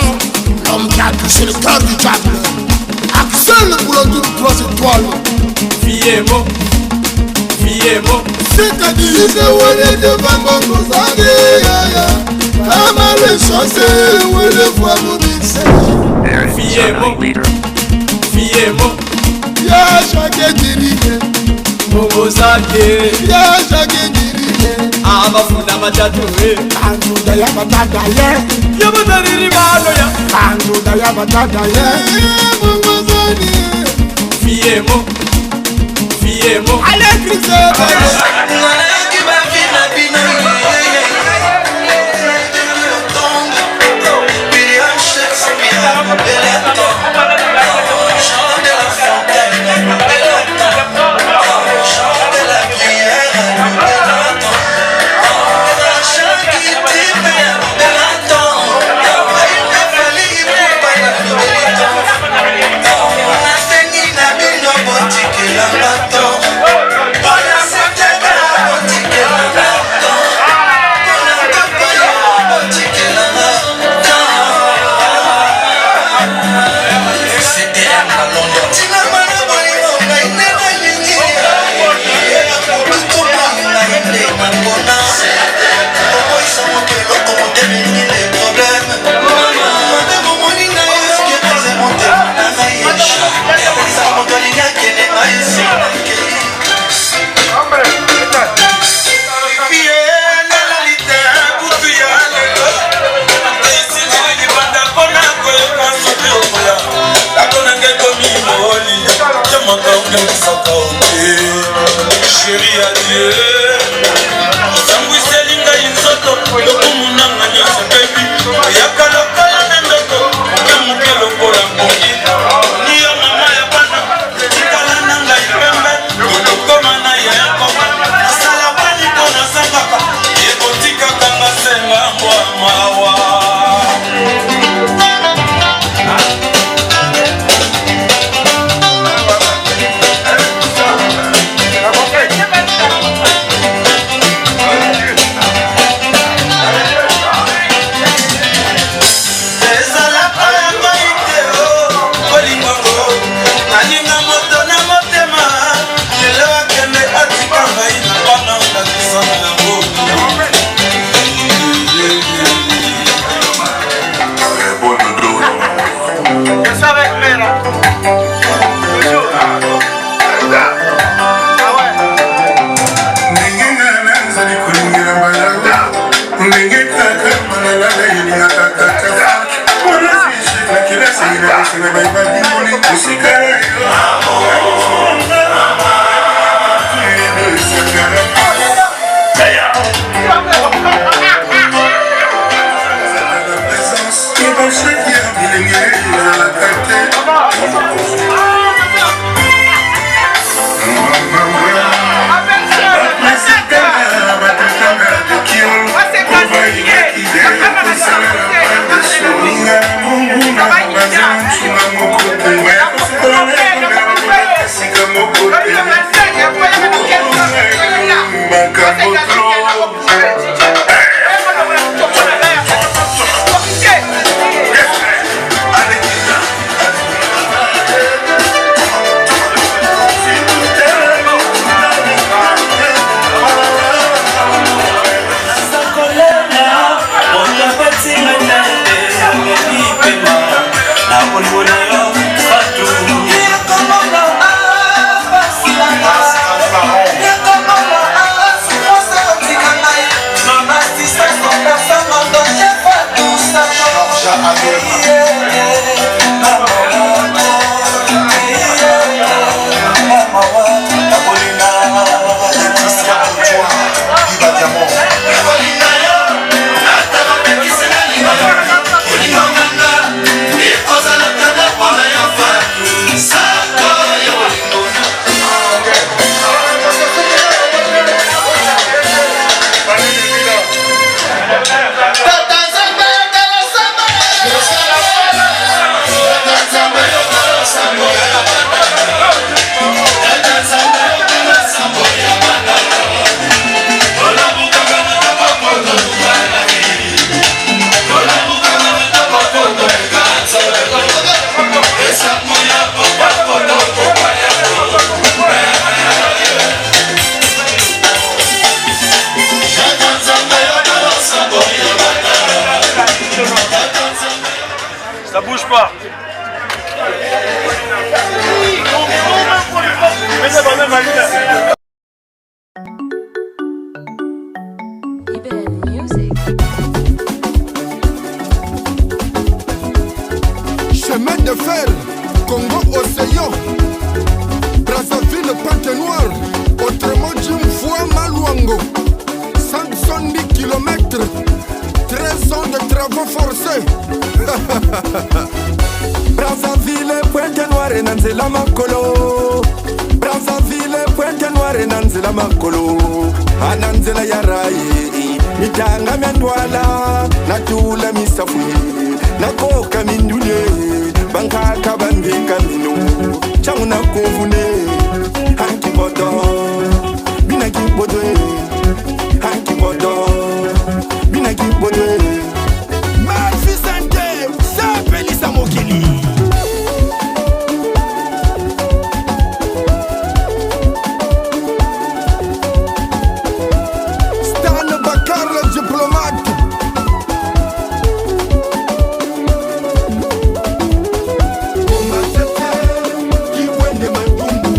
K: l'homme qui a touché le cœur du diable. Axel, le boulot d'une 3 étoiles.
L: Fiemo,
K: c'est-à-dire que vous êtes devant mon cousin, pas mal de choses, vous le voyez vous mixer.
L: Fiemo,
K: y'a chaque dirigé,
L: Momozake,
K: y'a chaque dirigé.
L: Abafuna matatu
K: Kanduda ya batata ye
L: Yabadariri malo ya
K: Kanduda ya batata ye Momozani
L: Fiemo
K: Allez Christophe
M: Chérie adieu Sangwise linga inzoto Lokumunanga nyose baby Yakalokala nendoto Kemuke lokola mpongi Niyo mama ya bana Tikala nanga ipembe Lokoma na ya yakoma Nasala bani kona sangaka Yebotika kanga senga mwa mawa bolingo na yo fatu yakomona basilanga yakomona souffrance otika ngai mama distance opasanga danger fatu sako
J: Ça bouge pas.
K: Chemin de fer, Congo Océan, Brazzaville, Pente Noire, autrement dit Mfoua Maluango, 170 km, 13 ans de travaux forcés. Brazzaville, Pointe Noire, Nanzela Makolo. Brazzaville, Pointe Noire, Nanzela Makolo. Ananzela Yarai, Mitanga Miandwala, Natula Misafui, Nakoka Mindule, Bankaka Bandika Mino, Chamuna Kovune, Hanki Bodo, Binaki Bodo, Hanki Bodo, Binaki Bodo. Pelisa Mokili Stan Bakar le diplomate Kiwende Matumbu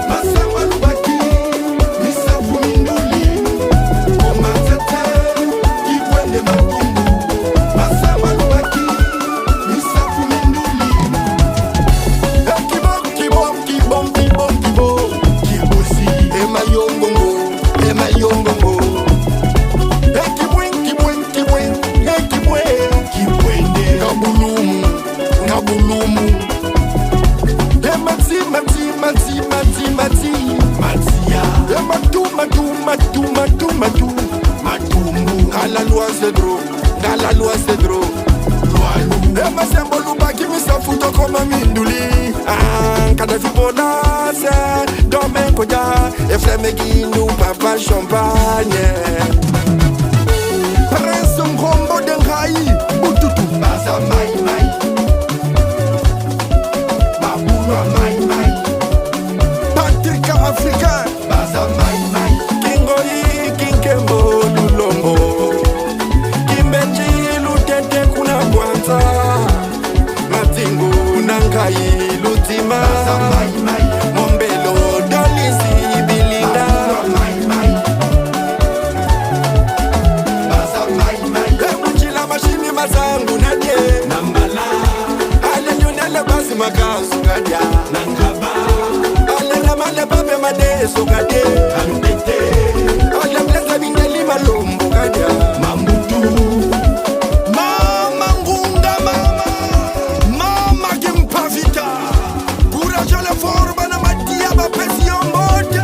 K: Masama Lubaki Misafu Minduli Kiwende Matumbu Masama Lubaki Papa champagne Prince Ngombo de Ngai Bututu Baza Mai Mai Babura Mai Mai Patrick Africain Baza Mai Mai Kingoi Kinkembo Lulombo Kimbenji Lutete Kuna Kwanza Matingu Nangai Lutima Baza Mai Mai Mombelo Dolisi Mazangu nadie Nambala Ale nyunele basi makasu gadia Nangaba Ale namale babe madeso gadie Ambete Ale mleza bindeli malombo gadia Mambutu Mama ngunga mama Mama kimpavita Courage le forba na matia ba pesi ombote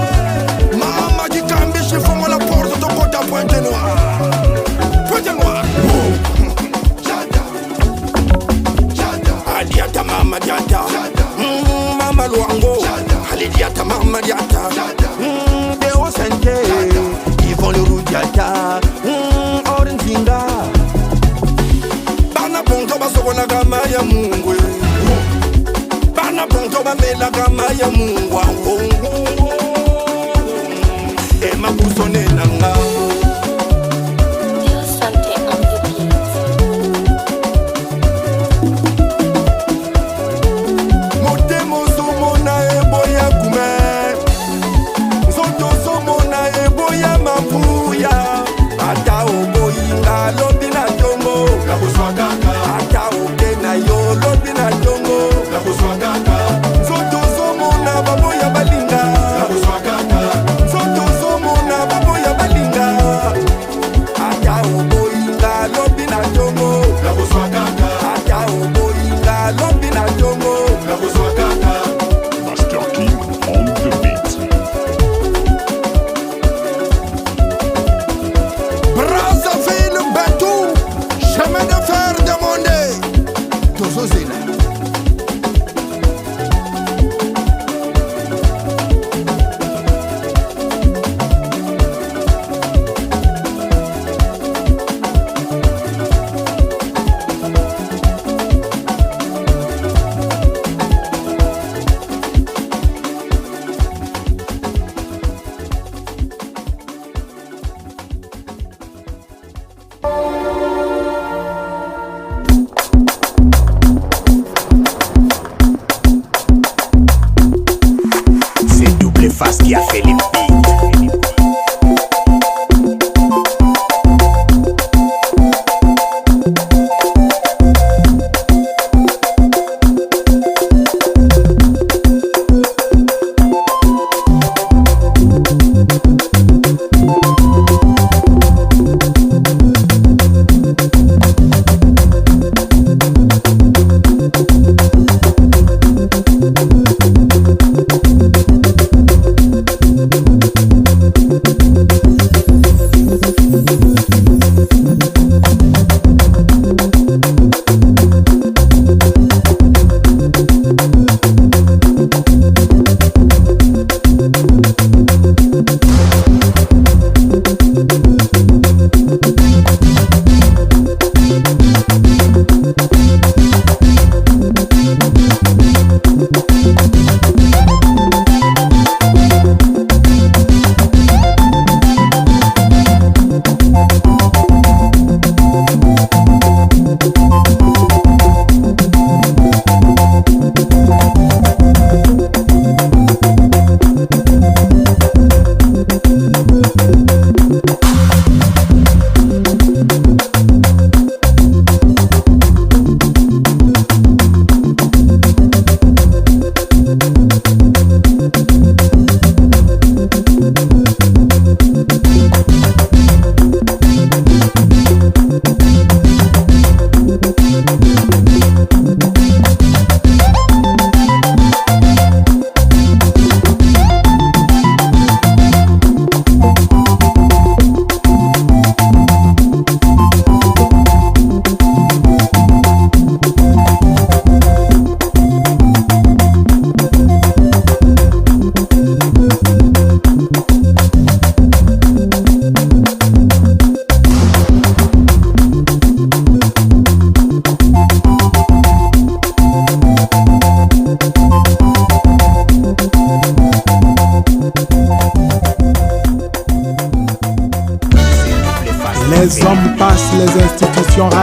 K: Mama kikambi chifongo la porte tokota Pointe Noire Pointe Noire Diata mama diata Mama Luango Allez diata mama diata Deo Sente Yvon le roux diata Orenzinga Bana ponto basoko na gama ya mungwe Bana ponto bamela gama ya mungwa Ema kusone nanga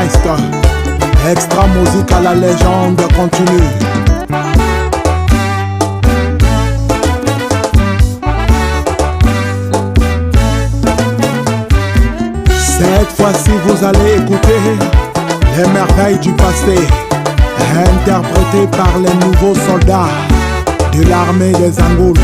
N: Maestro, extra musique à la légende continue. Cette fois-ci vous allez écouter les merveilles du passé, interprétées par les nouveaux soldats de l'armée des Angoulous.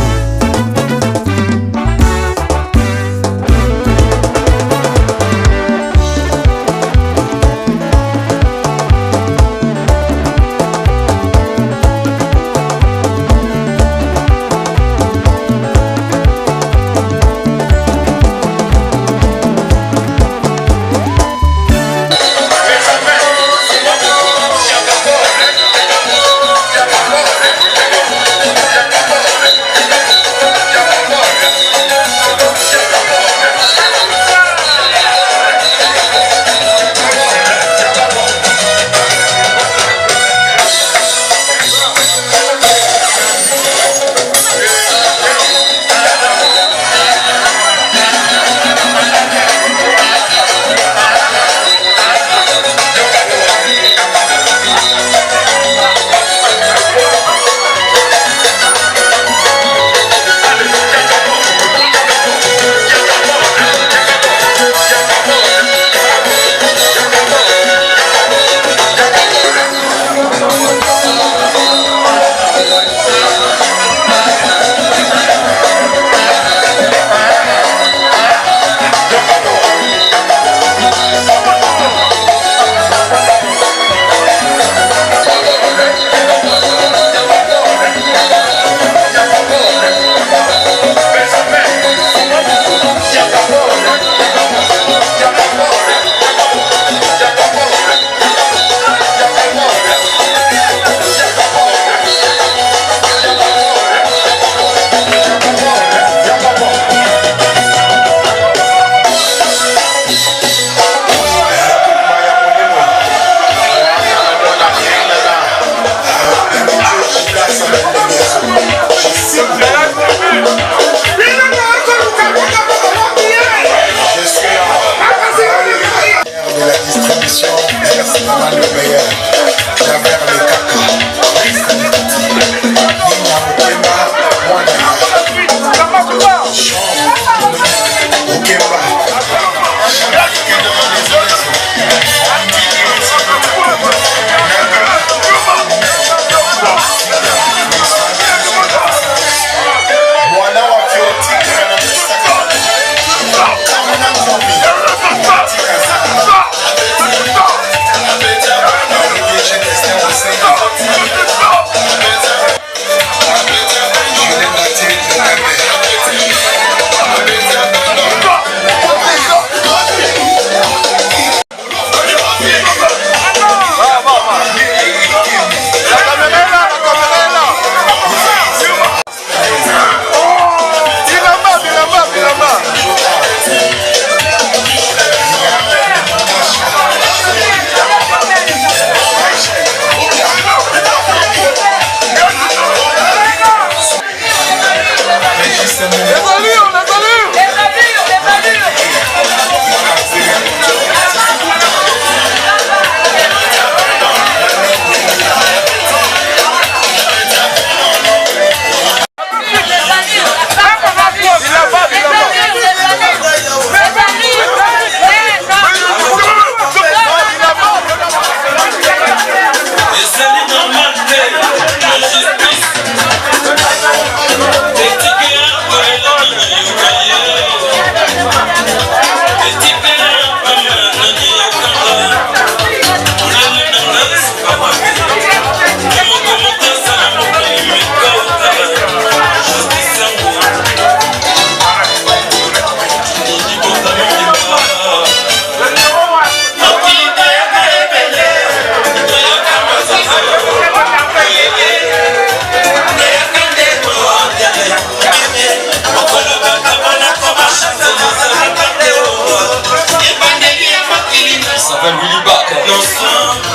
D: s'appelle Willy Back.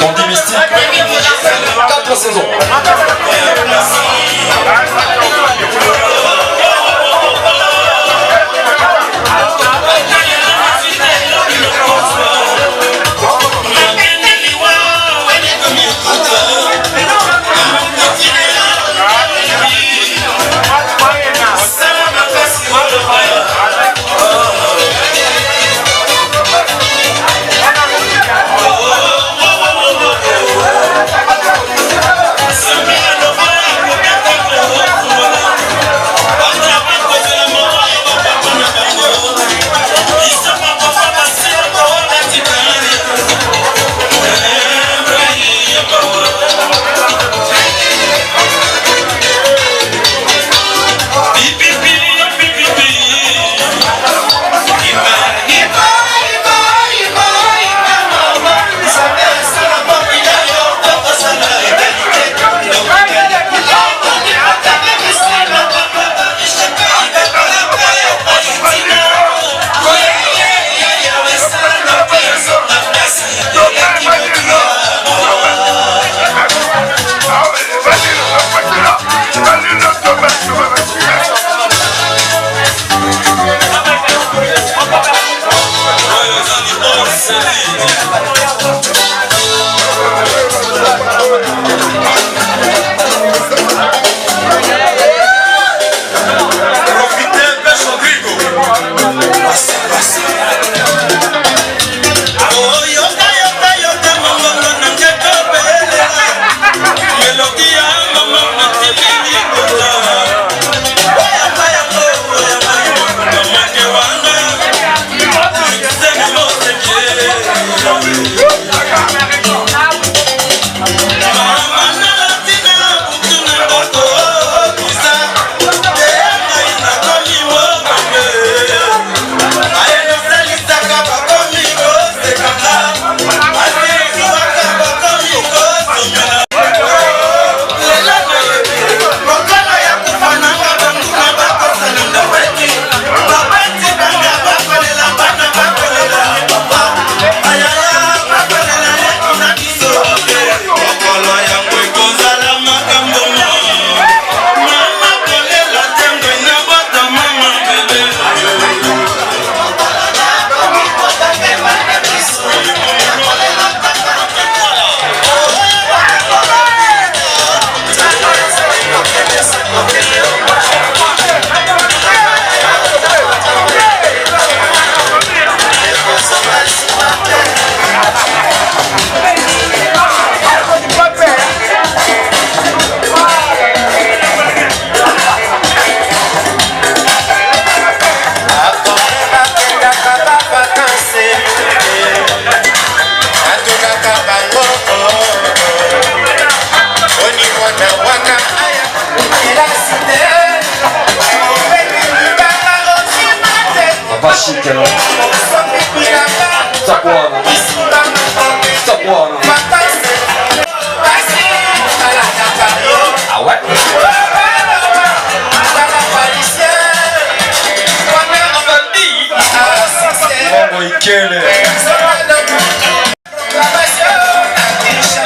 D: Bandit Mystique. 4 saisons.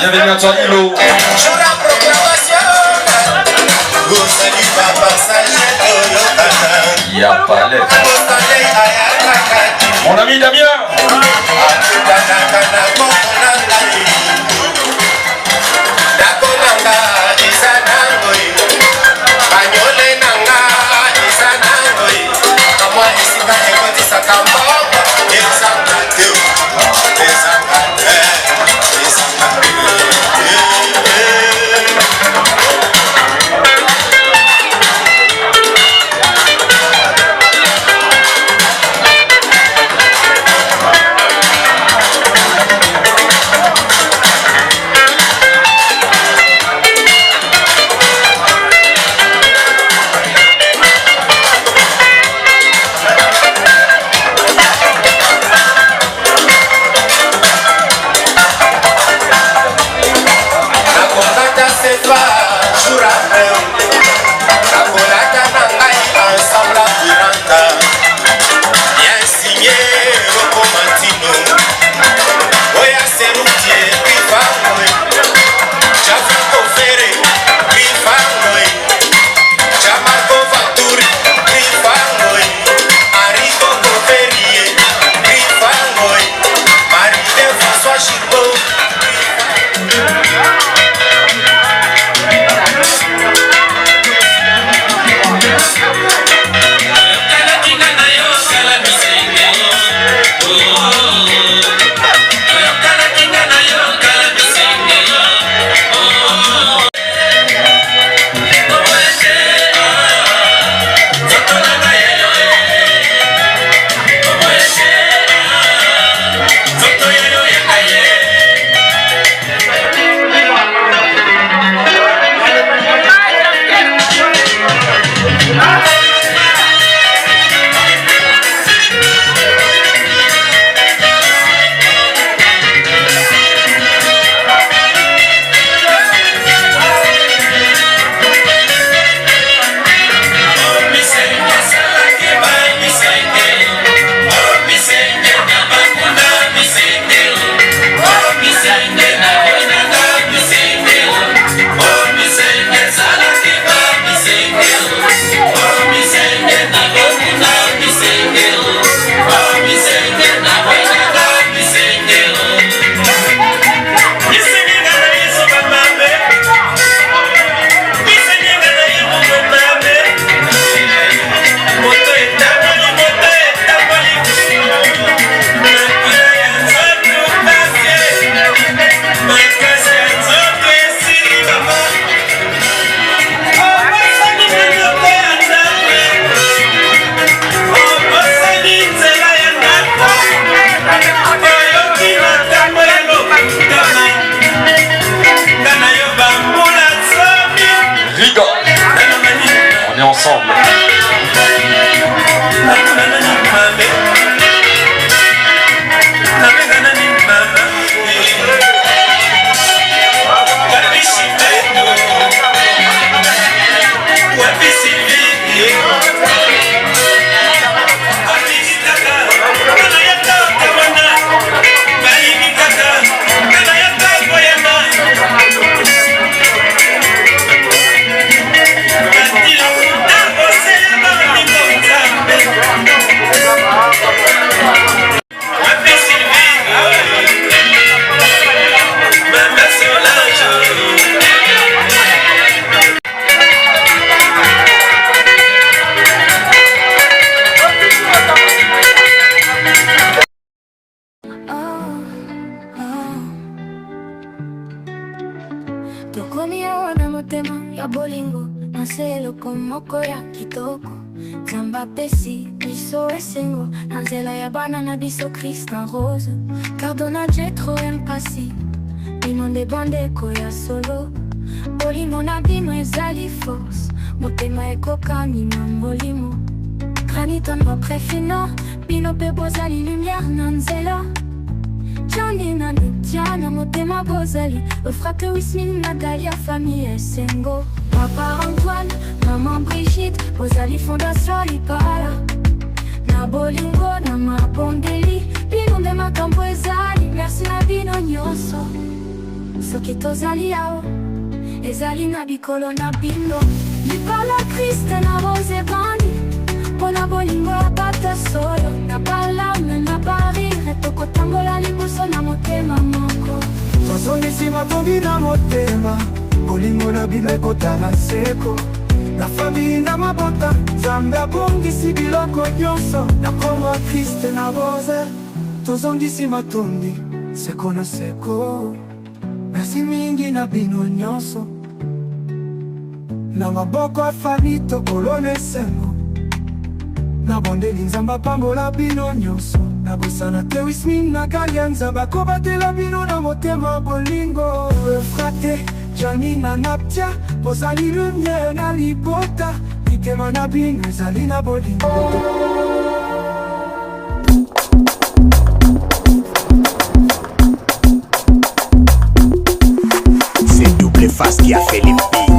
D: Bienvenue à toi, Hilo. Il y a pas l'air. Mon ami Damien. Ensemble.
O: Moko ya kitoko Zamba pesi, biso esengo Nanzela ya banana biso Christian Rose Cardona jetro empasi Bino nde bandeko ya solo Bolimo na bino ezali force Motema ekokani na molimo Graniton vopre fino Bino pe bozali lumière na nzela Johnny na Luciana motema bozali Ofrate Wismil Natalia famille esengo Papa Antoine, maman Brigitte, bozali fondation lipala Na bolingo na mapondeli Bino nde makambo ezali, merci na bino nyonso soki tozali awa ezali na bikolo na bino libala kriste na rose ebandi mpona bolingo ya bata solo na balame na barire tokotambola liboso na motema moko
F: tozongisi matongi na motema bolingo na bino ekotala seko na famili na mabota nzambe abongisi biloko nyonso na kombo ya kriste na rose tozongisi matondi seko na seko merci mingi na bino nyonso na maboko ya fami tokolona esengo na bondeli nzambe apambola bino nyonso na bosana te wismin na galia nzambe akobatela bino na motema bolingo efrate jani na naptia bozali lumiere na libota likema na bino ezali na bolingo.
P: C'est Double Face qui a fait les beats.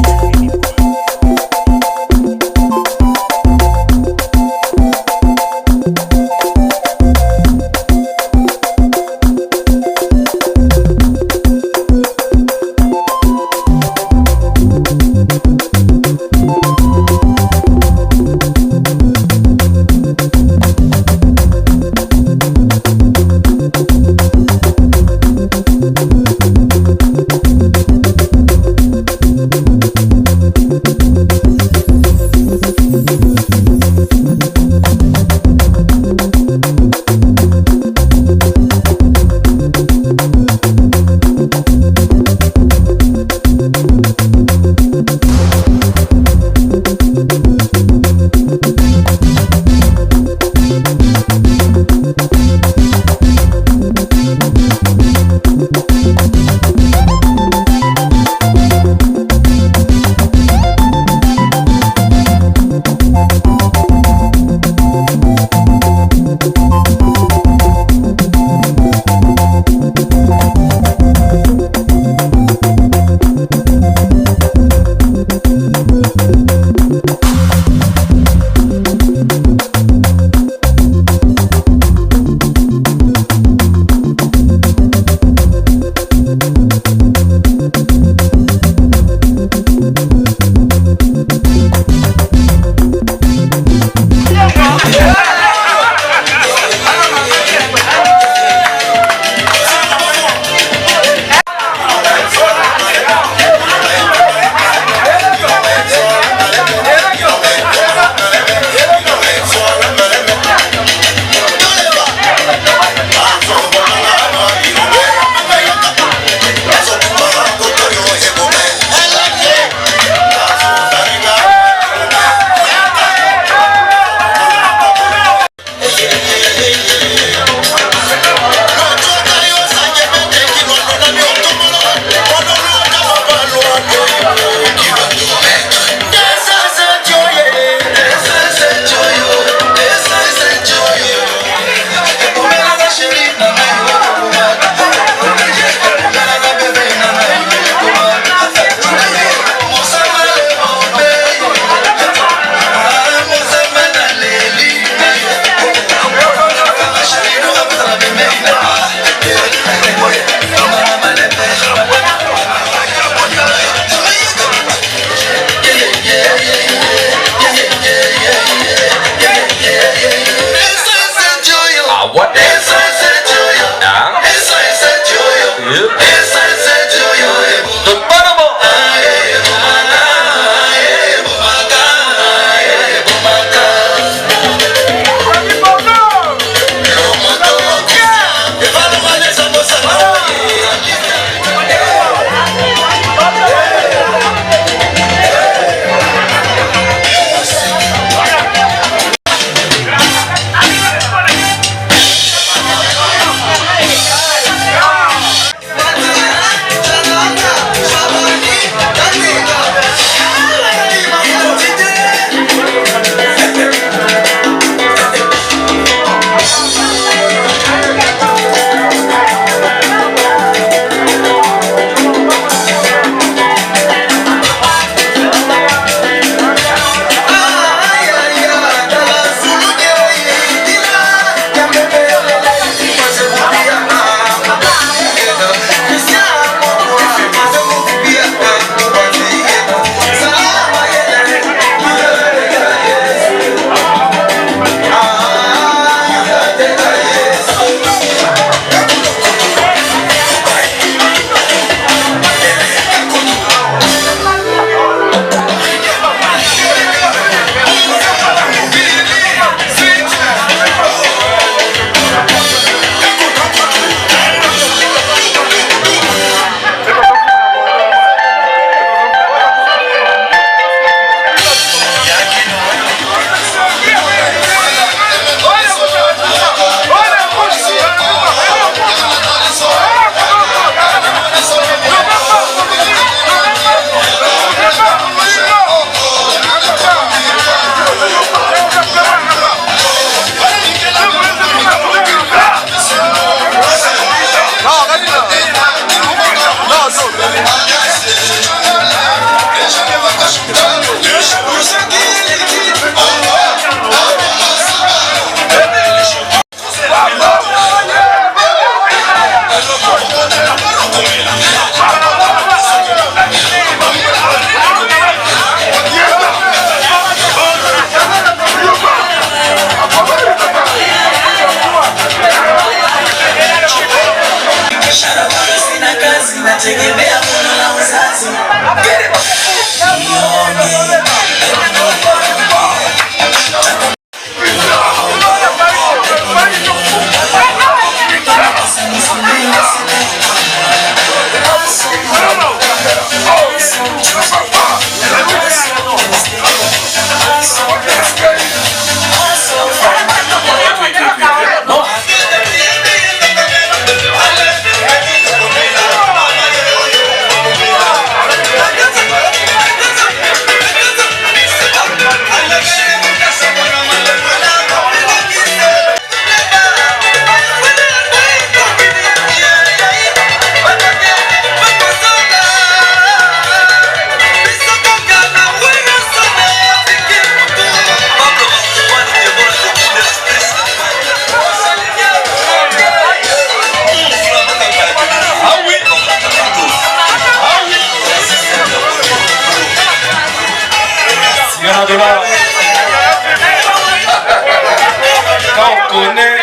M: nategemea kuna la uzazi.
J: Quand on connaît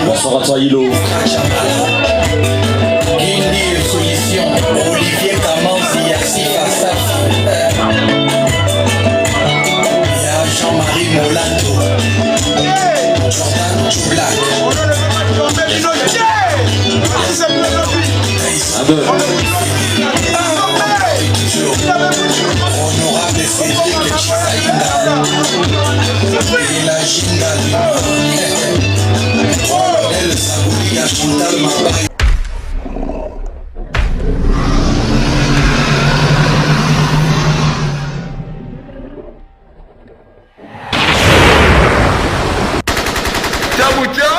D: bonsoir à toi Hilo.
L: Solution, Olivier Kamanzi, Yassif Assaf, Jean-Marie Molato, Jordan Choulak, honorable Cédric Chisaïda, et la Ginda El Sabouli Chantal Mabay.
G: Jabuja?